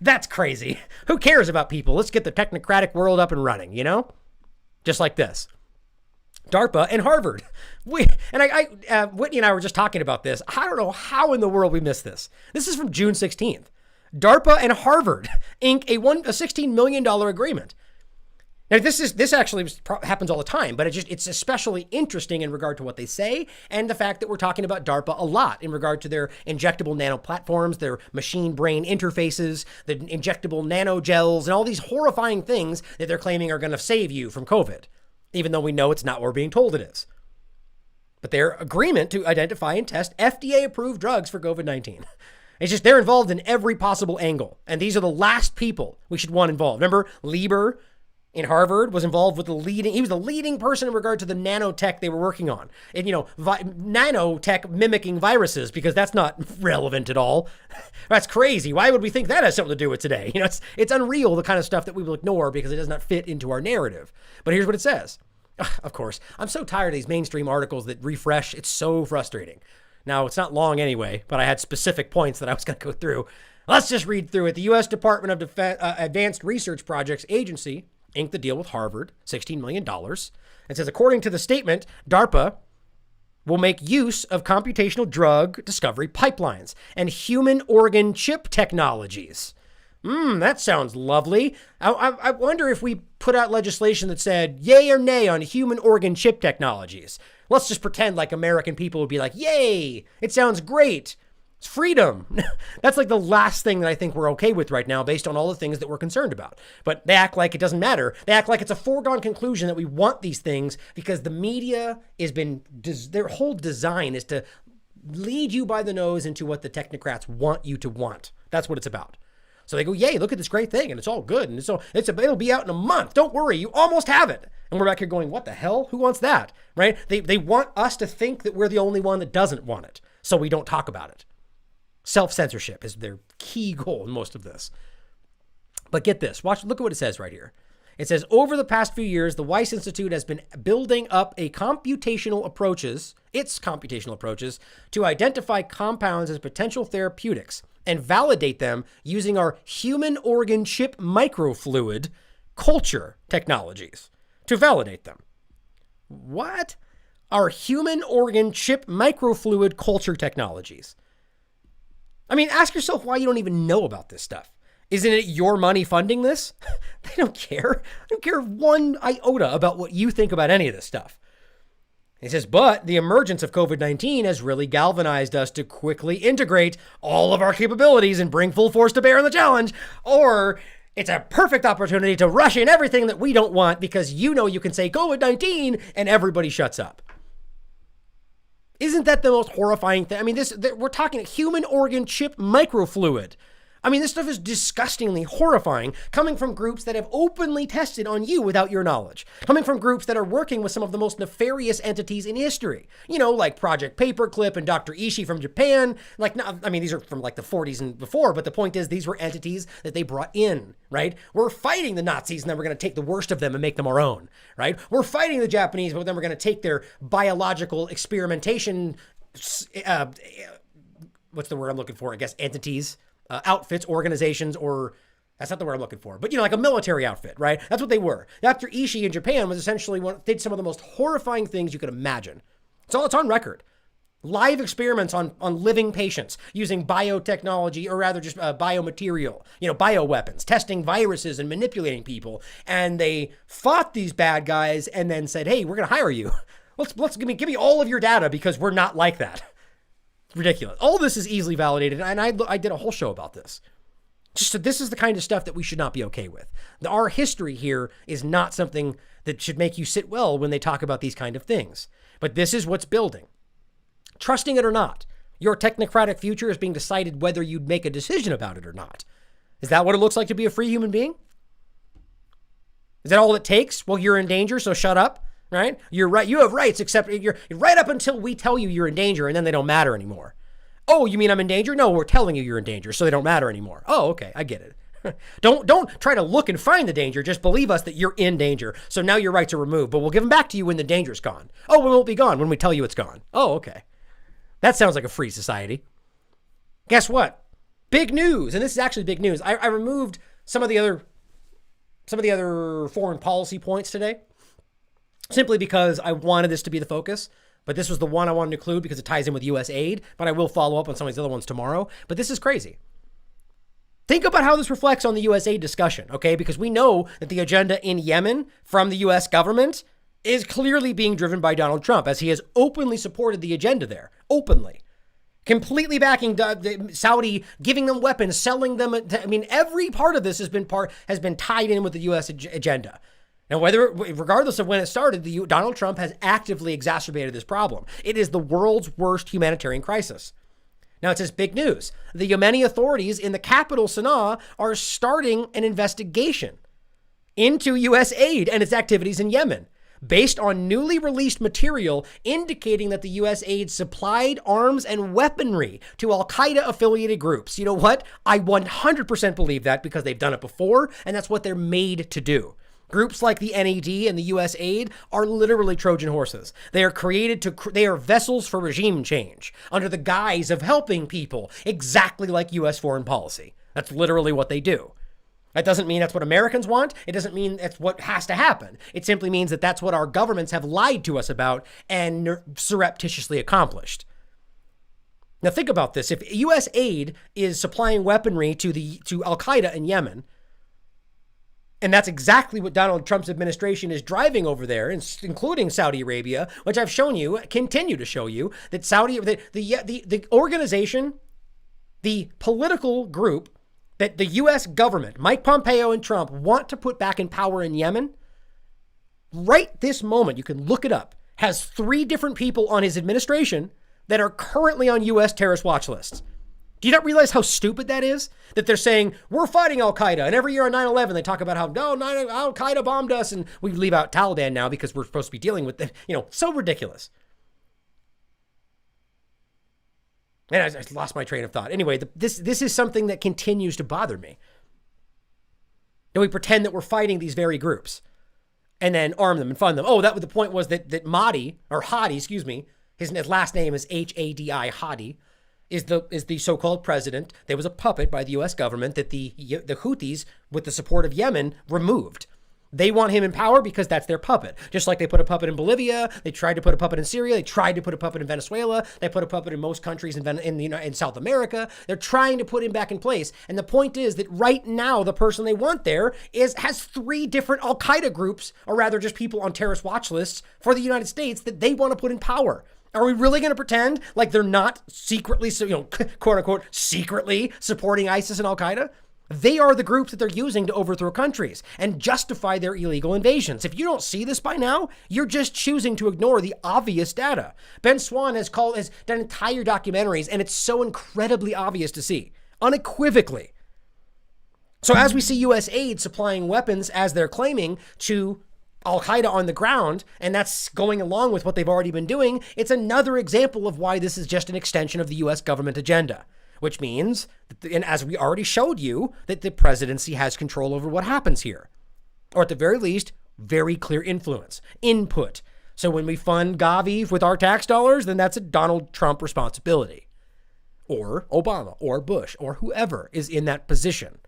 that's crazy. Who cares about people? Let's get the technocratic world up and running, Just like this. DARPA and Harvard. Whitney and I were just talking about this. I don't know how in the world we missed this. This is from June 16th. DARPA and Harvard ink a $16 million agreement. Now, this actually happens all the time, but it's especially interesting in regard to what they say and the fact that we're talking about DARPA a lot in regard to their injectable nano platforms, their machine-brain interfaces, the injectable nanogels, and all these horrifying things that they're claiming are going to save you from COVID, even though we know it's not what we're being told it is. But their agreement to identify and test FDA-approved drugs for COVID-19. It's just they're involved in every possible angle. And these are the last people we should want involved. Remember, Lieber in Harvard was involved with he was the leading person in regard to the nanotech they were working on. And, nanotech mimicking viruses, because that's not relevant at all. That's crazy. Why would we think that has something to do with today? It's unreal, the kind of stuff that we will ignore because it does not fit into our narrative. But here's what it says. Of course, I'm so tired of these mainstream articles that refresh. It's so frustrating. Now, it's not long anyway, but I had specific points that I was going to go through. Let's just read through it. The U.S. Department of Advanced Research Projects Agency inked the deal with Harvard, $16 million. It says, according to the statement, DARPA will make use of computational drug discovery pipelines and human organ chip technologies. That sounds lovely. I wonder if we put out legislation that said yay or nay on human organ chip technologies. Let's just pretend like American people would be like, yay, it sounds great. It's freedom. That's like the last thing that I think we're okay with right now based on all the things that we're concerned about. But they act like it doesn't matter. They act like it's a foregone conclusion that we want these things because the media their whole design is to lead you by the nose into what the technocrats want you to want. That's what it's about. So they go, yay, look at this great thing, and it's all good, and it'll be out in a month. Don't worry, you almost have it. And we're back here going, what the hell? Who wants that, right? They want us to think that we're the only one that doesn't want it, so we don't talk about it. Self-censorship is their key goal in most of this. But get this, look at what it says right here. It says, over the past few years, the Weiss Institute has been building up its computational approaches to identify compounds as potential therapeutics and validate them using our human organ chip microfluid culture technologies to validate them. What? Our human organ chip microfluid culture technologies. I mean, ask yourself why you don't even know about this stuff. Isn't it your money funding this? They don't care. They don't care one iota about what you think about any of this stuff. He says, but the emergence of COVID-19 has really galvanized us to quickly integrate all of our capabilities and bring full force to bear on the challenge. Or it's a perfect opportunity to rush in everything that we don't want because you can say COVID-19 and everybody shuts up. Isn't that the most horrifying thing? I mean, we're talking human organ chip microfluid. I mean, this stuff is disgustingly horrifying, coming from groups that have openly tested on you without your knowledge, coming from groups that are working with some of the most nefarious entities in history, you know, like Project Paperclip and Dr. Ishii from Japan. Like, I mean, these are from like the 40s and before, but the point is these were entities that they brought in, right? We're fighting the Nazis and then we're going to take the worst of them and make them our own, right? We're fighting the Japanese, but then we're going to take their biological experimentation, what's the word I'm looking for? I guess entities. Outfits, organizations, or that's not the word I'm looking for, but you know, like a military outfit, right? That's what they were. Dr. Ishii in Japan was essentially did some of the most horrifying things you could imagine. It's on record. Live experiments on living patients using biotechnology, or rather just biomaterial, you know, bioweapons, testing viruses and manipulating people. And they fought these bad guys and then said, hey, we're going to hire you. Let's give me all of your data because we're not like that. Ridiculous. All this is easily validated, and I did a whole show about this. Just so this is the kind of stuff that we should not be okay with. Our history here is not something that should make you sit well when they talk about these kind of things. But this is what's building. Trusting it or not, your technocratic future is being decided whether you'd make a decision about it or not. Is that what it looks like to be a free human being? Is that all it takes? Well, you're in danger, so shut up. Right? You're right. You have rights, except you're right up until we tell you you're in danger, and then they don't matter anymore. Oh, you mean I'm in danger? No, we're telling you you're in danger, so they don't matter anymore. Oh, okay. I get it. Don't try to look and find the danger. Just believe us that you're in danger. So now your rights are removed, but we'll give them back to you when the danger's gone. Oh, we won't be gone when we tell you it's gone. Oh, okay. That sounds like a free society. Guess what? Big news. And this is actually big news. I removed some of the other foreign policy points today, simply because I wanted this to be the focus, but this was the one I wanted to include because it ties in with U.S. aid, but I will follow up on some of these other ones tomorrow. But this is crazy. Think about how this reflects on the U.S. aid discussion, okay? Because we know that the agenda in Yemen from the U.S. government is clearly being driven by Donald Trump, as he has openly supported the agenda there, openly. Completely backing Saudi, giving them weapons, selling them. I mean, every part of this has been tied in with the U.S. agenda. Now, regardless of when it started, Donald Trump has actively exacerbated this problem. It is the world's worst humanitarian crisis. Now, it says big news. The Yemeni authorities in the capital, Sana'a, are starting an investigation into U.S. aid and its activities in Yemen, based on newly released material indicating that the U.S. aid supplied arms and weaponry to al-Qaeda affiliated groups. You know what? I 100% believe that because they've done it before, and that's what they're made to do. Groups like the NAD and the U.S. aid are literally Trojan horses. They are vessels for regime change under the guise of helping people, exactly like U.S. foreign policy. That's literally what they do. That doesn't mean that's what Americans want. It doesn't mean that's what has to happen. It simply means that that's what our governments have lied to us about and surreptitiously accomplished. Now think about this. If U.S. aid is supplying weaponry to al-Qaeda in Yemen, and that's exactly what Donald Trump's administration is driving over there, including Saudi Arabia, which I've shown you, continue to show you, that the organization, the political group that the U.S. government, Mike Pompeo and Trump, want to put back in power in Yemen, right this moment, you can look it up, has 3 different people on his administration that are currently on U.S. terrorist watch lists. Do you not realize how stupid that is? That they're saying, we're fighting al-Qaeda. And every year on 9/11, they talk about how, no, al-Qaeda bombed us. And we leave out Taliban now because we're supposed to be dealing with them. You know, so ridiculous. And I lost my train of thought. Anyway, this is something that continues to bother me. And we pretend that we're fighting these very groups and then arm them and fund them. Oh, the point was that Mahdi, or Hadi, excuse me, his last name is Hadi, Hadi, is the so-called president. There was a puppet by the U.S. government that the Houthis, with the support of Yemen, removed. They want him in power because that's their puppet. Just like they put a puppet in Bolivia, they tried to put a puppet in Syria, they tried to put a puppet in Venezuela, they put a puppet in most countries in South America. They're trying to put him back in place. And the point is that right now, the person they want there has 3 different al-Qaeda groups, or rather just people on terrorist watch lists for the United States that they want to put in power. Are we really going to pretend like they're not secretly, quote unquote, secretly supporting ISIS and al-Qaeda? They are the groups that they're using to overthrow countries and justify their illegal invasions. If you don't see this by now, you're just choosing to ignore the obvious data. Ben Swann has done entire documentaries, and it's so incredibly obvious to see, unequivocally, So as we see U.S. aid supplying weapons, as they're claiming, to Al-Qaeda on the ground, and that's going along with what they've already been doing, it's another example of why this is just an extension of the U.S. government agenda, which means, and as we already showed you, that the presidency has control over what happens here. Or at the very least, very clear influence, input. So when we fund Gavi with our tax dollars, then that's a Donald Trump responsibility. Or Obama, or Bush, or whoever is in that position.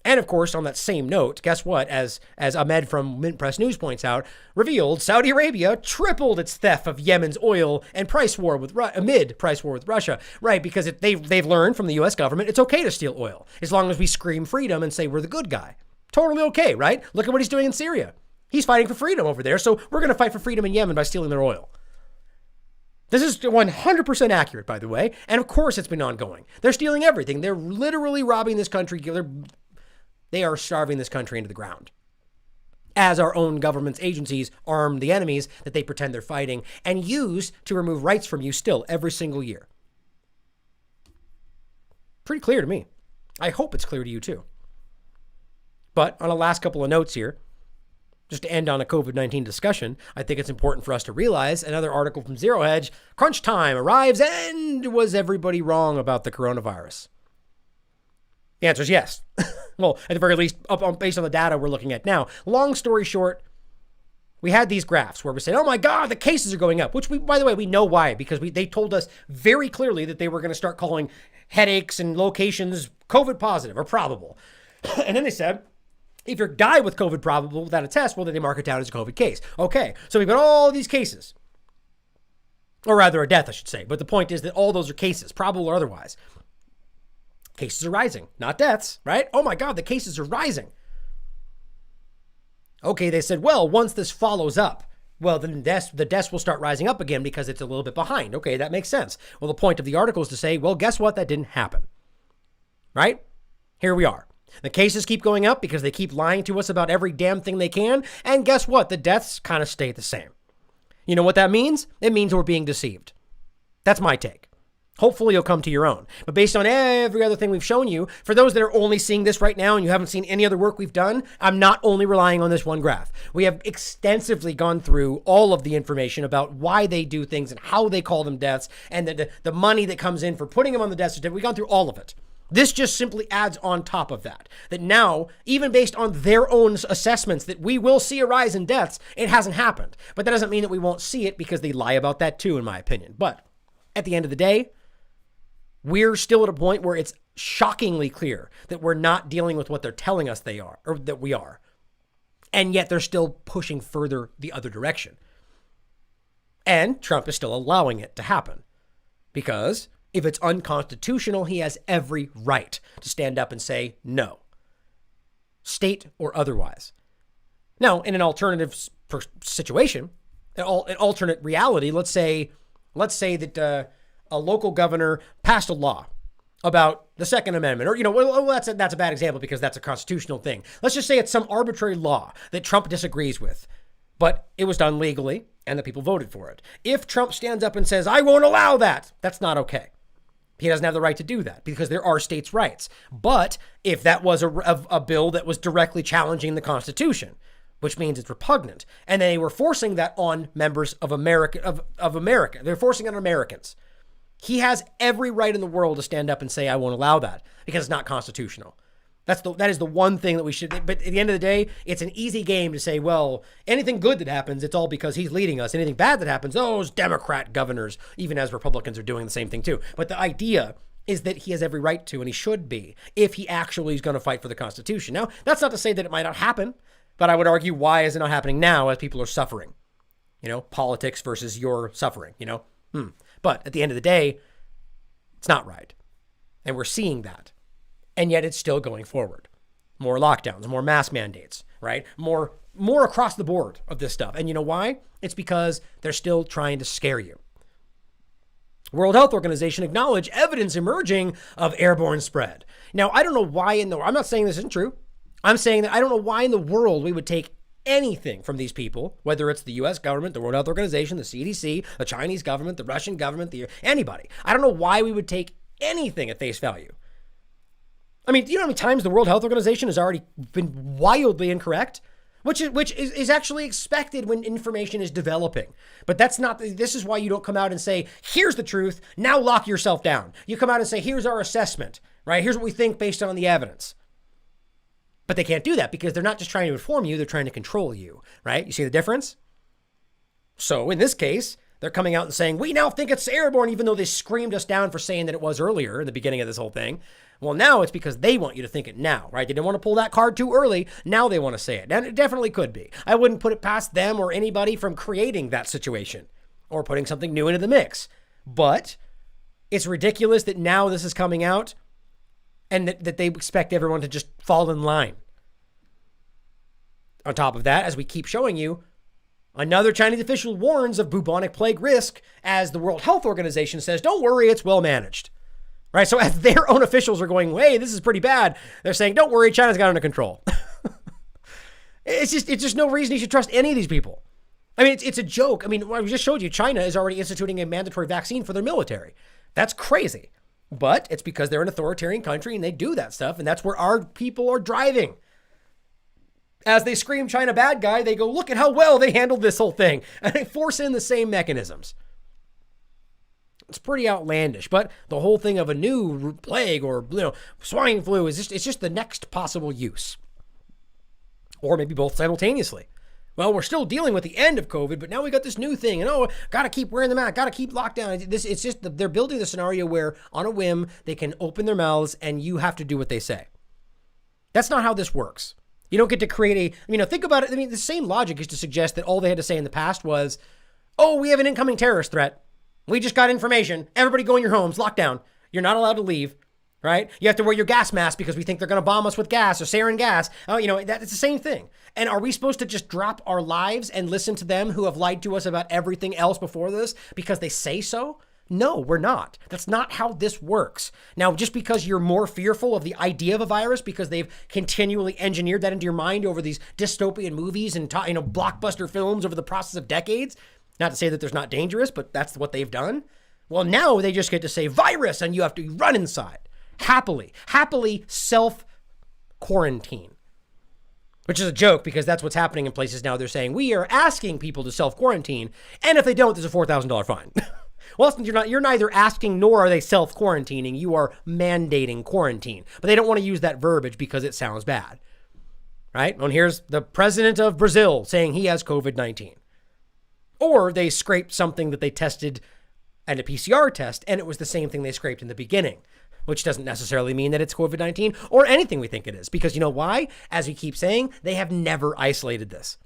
And of course, on that same note, guess what? As Ahmed from Mint Press News points out, revealed Saudi Arabia tripled its theft of Yemen's oil and amid price war with Russia. Right, because they've learned from the U.S. government it's okay to steal oil as long as we scream freedom and say we're the good guy. Totally okay, right? Look at what he's doing in Syria. He's fighting for freedom over there, so we're going to fight for freedom in Yemen by stealing their oil. This is 100% accurate, by the way, and of course it's been ongoing. They're stealing everything. They're literally robbing this country. They are starving this country into the ground. As our own government's agencies arm the enemies that they pretend they're fighting and use to remove rights from you still every single year. Pretty clear to me. I hope it's clear to you too. But on a last couple of notes here, just to end on a COVID-19 discussion, I think it's important for us to realize another article from Zero Hedge, crunch time arrives, and was everybody wrong about the coronavirus? The answer is yes. Well, at the very least, based on the data we're looking at now. Long story short, we had these graphs where we said, oh my God, the cases are going up, which by the way, we know why, because they told us very clearly that they were going to start calling headaches and locations COVID positive or probable. And then they said, if you die with COVID probable without a test, well, then they mark it down as a COVID case. Okay, so we've got all these cases. Or rather a death, I should say. But the point is that all those are cases, probable or otherwise. Cases are rising, not deaths, right? Oh my God, the cases are rising. Okay, they said, well, once this follows up, well, then the deaths will start rising up again because it's a little bit behind. Okay, that makes sense. Well, the point of the article is to say, well, guess what? That didn't happen, right? Here we are. The cases keep going up because they keep lying to us about every damn thing they can. And guess what? The deaths kind of stay the same. You know what that means? It means we're being deceived. That's my take. Hopefully you'll come to your own. But based on every other thing we've shown you, for those that are only seeing this right now and you haven't seen any other work we've done, I'm not only relying on this one graph. We have extensively gone through all of the information about why they do things and how they call them deaths and the money that comes in for putting them on the death certificate. We've gone through all of it. This just simply adds on top of that. That now, even based on their own assessments that we will see a rise in deaths, it hasn't happened. But that doesn't mean that we won't see it because they lie about that too, in my opinion. But at the end of the day, we're still at a point where it's shockingly clear that we're not dealing with what they're telling us they are, or that we are. And yet they're still pushing further the other direction. And Trump is still allowing it to happen. Because if it's unconstitutional, he has every right to stand up and say no. State or otherwise. Now, in an alternative situation, an alternate reality, let's say that a local governor passed a law about the Second Amendment, or, well, that's a bad example because that's a constitutional thing. Let's just say it's some arbitrary law that Trump disagrees with, but it was done legally and the people voted for it. If Trump stands up and says, I won't allow that, that's not okay. He doesn't have the right to do that because there are states' rights. But if that was a bill that was directly challenging the Constitution, which means it's repugnant, and they were forcing that on members of America, of America, they're forcing it on Americans. He has every right in the world to stand up and say, I won't allow that because it's not constitutional. That is the one thing that we should, but at the end of the day, it's an easy game to say, well, anything good that happens, it's all because he's leading us. Anything bad that happens, those Democrat governors, even as Republicans are doing the same thing too. But the idea is that he has every right to, and he should be, if he actually is going to fight for the Constitution. Now, that's not to say that it might not happen, but I would argue, why is it not happening now as people are suffering? Politics versus your suffering, But at the end of the day, it's not right. And we're seeing that. And yet it's still going forward. More lockdowns, more mask mandates, right? More across the board of this stuff. And you know why? It's because they're still trying to scare you. World Health Organization acknowledged evidence emerging of airborne spread. Now, I don't know why I'm not saying this isn't true. I'm saying that I don't know why in the world we would take anything from these people, whether it's the U.S. government, the World Health Organization, the CDC, the Chinese government, the Russian government, anybody. I don't know why we would take anything at face value. I mean, do you know how many times the World Health Organization has already been wildly incorrect? Which is actually expected when information is developing. But that's not, this is why you don't come out and say, here's the truth, now lock yourself down. You come out and say, here's our assessment, right? Here's what we think based on the evidence. But they can't do that because they're not just trying to inform you, they're trying to control you, right? You see the difference? So in this case, they're coming out and saying, we now think it's airborne, even though they screamed us down for saying that it was earlier in the beginning of this whole thing. Well, now it's because they want you to think it now, right? They didn't want to pull that card too early. Now they want to say it. And it definitely could be. I wouldn't put it past them or anybody from creating that situation or putting something new into the mix. But it's ridiculous that now this is coming out and that they expect everyone to just fall in line. On top of that, as we keep showing you, another Chinese official warns of bubonic plague risk as the World Health Organization says, don't worry, it's well managed. Right? So as their own officials are going, hey, this is pretty bad, they're saying, don't worry, China's got it under control. It's just no reason you should trust any of these people. I mean, it's a joke. I mean, I just showed you, China is already instituting a mandatory vaccine for their military. That's crazy. But it's because they're an authoritarian country and they do that stuff. And that's where our people are driving. As they scream China bad guy, they go, look at how well they handled this whole thing. And they force in the same mechanisms. It's pretty outlandish, but the whole thing of a new plague or swine flu is just the next possible use. Or maybe both simultaneously. Well, we're still dealing with the end of COVID, but now we got this new thing, and got to keep wearing the mask, got to keep locked down. It's just they're building the scenario where on a whim they can open their mouths and you have to do what they say. That's not how this works. You don't get to create think about it. I mean, the same logic is to suggest that all they had to say in the past was, oh, we have an incoming terrorist threat. We just got information. Everybody go in your homes, lockdown. You're not allowed to leave, right? You have to wear your gas mask because we think they're going to bomb us with gas or sarin gas. It's the same thing. And are we supposed to just drop our lives and listen to them who have lied to us about everything else before this because they say so? No, we're not. That's not how this works. Now, just because you're more fearful of the idea of a virus because they've continually engineered that into your mind over these dystopian movies and blockbuster films over the process of decades, not to say that there's not dangerous, but that's what they've done. Well, now they just get to say virus and you have to run inside. Happily self-quarantine. Which is a joke because that's what's happening in places now. They're saying, we are asking people to self-quarantine. And if they don't, there's a $4,000 fine. Well, you're neither asking nor are they self-quarantining. You are mandating quarantine. But they don't want to use that verbiage because it sounds bad. Right? And here's the president of Brazil saying he has COVID-19. Or they scraped something that they tested at a PCR test, and it was the same thing they scraped in the beginning, which doesn't necessarily mean that it's COVID-19 or anything we think it is. Because you know why? As we keep saying, they have never isolated this.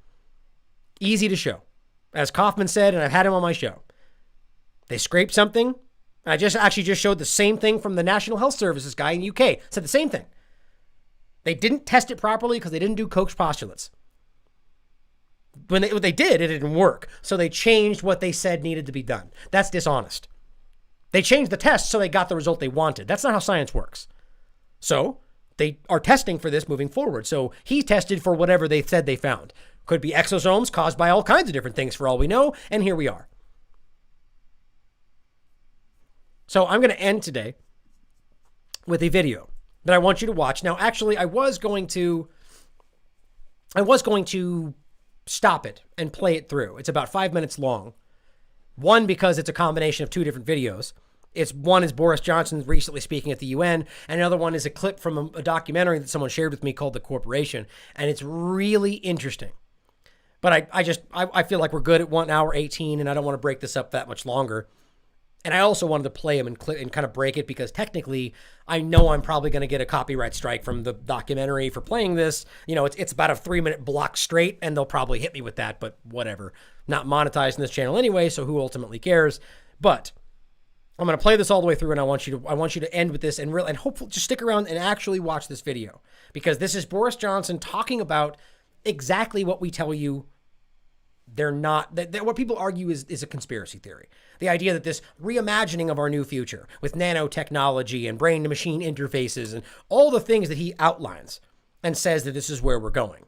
Easy to show. As Kaufman said, and I've had him on my show, they scraped something. I just showed the same thing from the National Health Services guy in the UK. Said the same thing. They didn't test it properly because they didn't do Koch's postulates. What they did, it didn't work. So they changed what they said needed to be done. That's dishonest. They changed the test so they got the result they wanted. That's not how science works. So they are testing for this moving forward. So he tested for whatever they said they found. Could be exosomes caused by all kinds of different things for all we know. And here we are. So I'm going to end today with a video that I want you to watch. Now, actually, I was going to stop it and play it through. It's about 5 minutes long. One, because it's a combination of two different videos. One is Boris Johnson recently speaking at the UN, and another one is a clip from a documentary that someone shared with me called The Corporation, and it's really interesting. But I feel like we're good at 1 hour 18, and I don't want to break this up that much longer. And I also wanted to play them and kind of break it because technically I know I'm probably going to get a copyright strike from the documentary for playing this. It's about a 3-minute block straight and they'll probably hit me with that, but whatever. Not monetizing this channel anyway, so who ultimately cares? But I'm going to play this all the way through and I want you to end with this and hopefully just stick around and actually watch this video because this is Boris Johnson talking about exactly what we tell you they're not, that what people argue is a conspiracy theory. The idea that this reimagining of our new future with nanotechnology and brain to machine interfaces and all the things that he outlines and says that this is where we're going,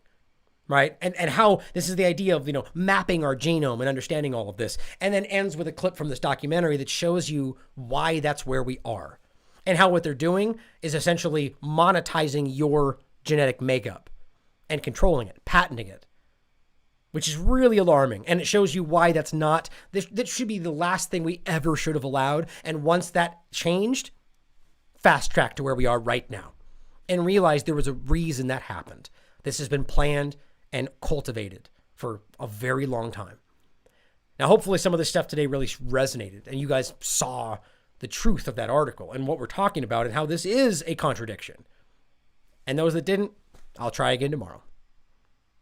right? And how this is the idea of, mapping our genome and understanding all of this. And then ends with a clip from this documentary that shows you why that's where we are. and how what they're doing is essentially monetizing your genetic makeup and controlling it, patenting it, which is really alarming. And it shows you why that's not, that should be the last thing we ever should have allowed. And once that changed, fast track to where we are right now and realize there was a reason that happened. This has been planned and cultivated for a very long time. Now, hopefully some of this stuff today really resonated and you guys saw the truth of that article and what we're talking about and how this is a contradiction. And those that didn't, I'll try again tomorrow.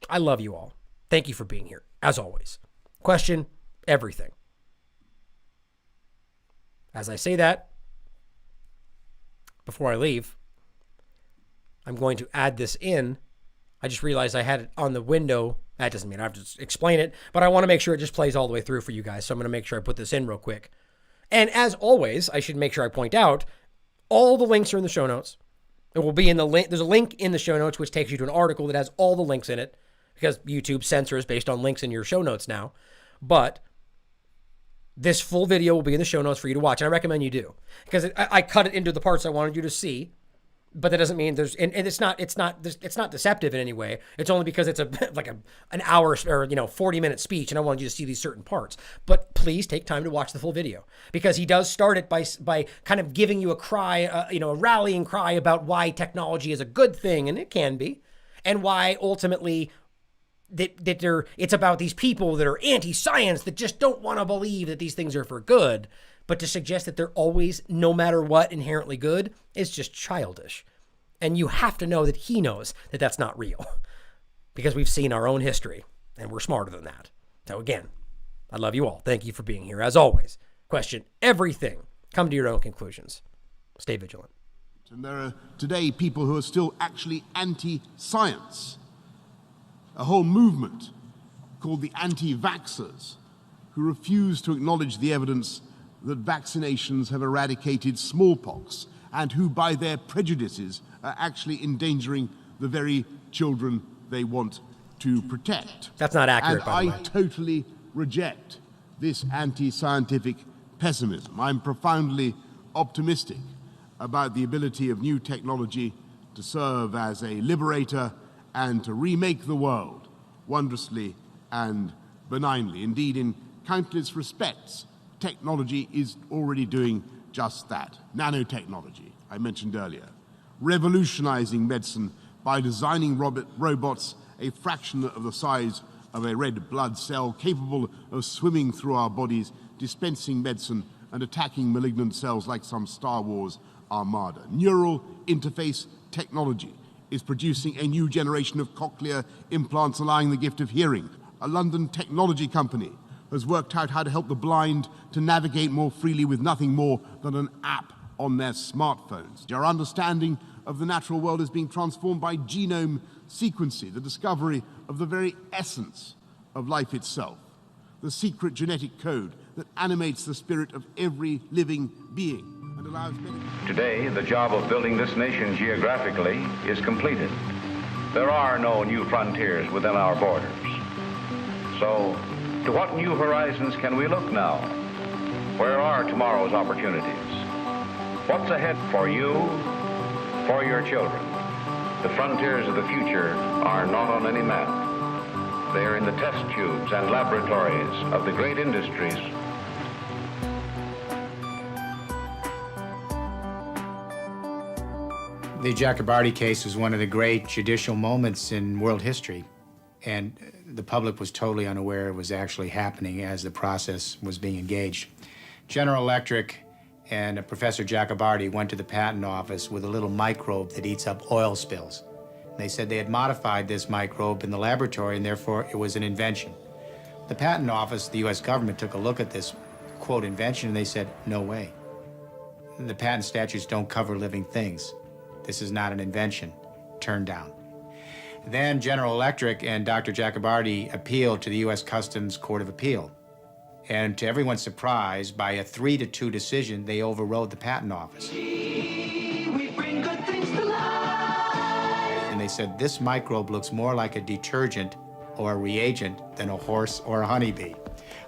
I love you all. Thank you for being here, as always. Question everything. As I say that, before I leave, I'm going to add this in. I just realized I had it on the window. That doesn't mean I have to explain it, but I want to make sure it just plays all the way through for you guys. So I'm going to make sure I put this in real quick. And as always, I should make sure I point out, all the links are in the show notes. It will be in the link. There's a link in the show notes, which takes you to an article that has all the links in it because YouTube censors based on links in your show notes now. But this full video will be in the show notes for you to watch. And I recommend you do because I cut it into the parts I wanted you to see. But that doesn't mean there's, and it's not deceptive in any way. It's only because it's an hour or 40-minute speech, and I wanted you to see these certain parts. But please take time to watch the full video because he does start it by kind of giving you a cry, a rallying cry about why technology is a good thing, and it can be, and why ultimately it's about these people that are anti-science that just don't want to believe that these things are for good. But to suggest that they're always, no matter what, inherently good is just childish. And you have to know that he knows that that's not real because we've seen our own history and we're smarter than that. So again, I love you all. Thank you for being here. As always, question everything. Come to your own conclusions. Stay vigilant. And there are today people who are still actually anti-science. A whole movement called the anti-vaxxers who refuse to acknowledge the evidence that vaccinations have eradicated smallpox and who, by their prejudices, are actually endangering the very children they want to protect. That's not accurate, by the way. I totally reject this anti-scientific pessimism. I'm profoundly optimistic about the ability of new technology to serve as a liberator and to remake the world wondrously and benignly. Indeed, in countless respects, technology is already doing just that. Nanotechnology, I mentioned earlier. Revolutionizing medicine by designing robots a fraction of the size of a red blood cell, capable of swimming through our bodies, dispensing medicine and attacking malignant cells like some Star Wars armada. Neural interface technology is producing a new generation of cochlear implants allowing the gift of hearing. A London technology company has worked out how to help the blind to navigate more freely with nothing more than an app on their smartphones. Our understanding of the natural world is being transformed by genome sequencing, the discovery of the very essence of life itself, the secret genetic code that animates the spirit of every living being and allows many... Today, the job of building this nation geographically is completed. There are no new frontiers within our borders. So, to what new horizons can we look now? Where are tomorrow's opportunities? What's ahead for you, for your children? The frontiers of the future are not on any map. They are in the test tubes and laboratories of the great industries. The Jacobardi case was one of the great judicial moments in world history. And the public was totally unaware it was actually happening as the process was being engaged. General Electric and Professor Jacobardi went to the patent office with a little microbe that eats up oil spills. They said they had modified this microbe in the laboratory and therefore it was an invention. The patent office, the US government, took a look at this, quote, invention, and they said, no way. The patent statutes don't cover living things. This is not an invention. Turned down. Then General Electric and Dr. Jacobardi appealed to the U.S. Customs Court of Appeal. And to everyone's surprise, by a 3-2 decision, they overrode the patent office. We bring good things to life. And they said, this microbe looks more like a detergent or a reagent than a horse or a honeybee.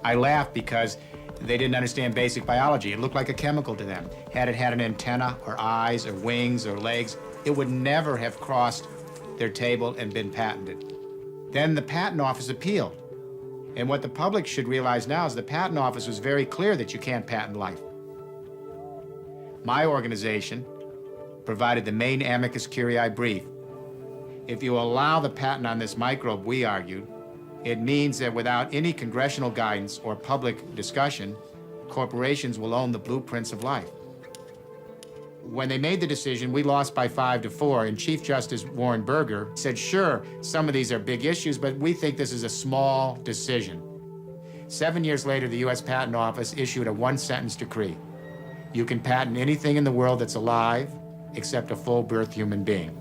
I laugh because They didn't understand basic biology. It looked like a chemical to them. Had it had an antenna or eyes or wings or legs, it would never have crossed their table and been patented. Then the Patent Office appealed. And what the public should realize now is the Patent Office was very clear that you can't patent life. My organization provided the main amicus curiae brief. If you allow the patent on this microbe, we argued, it means that without any congressional guidance or public discussion, corporations will own the blueprints of life. When they made the decision, we lost by 5-4, and Chief Justice Warren Burger said, sure, some of these are big issues, but we think this is a small decision. 7 years later, the U.S. Patent Office issued a one-sentence decree. You can patent anything in the world that's alive except a full-birth human being.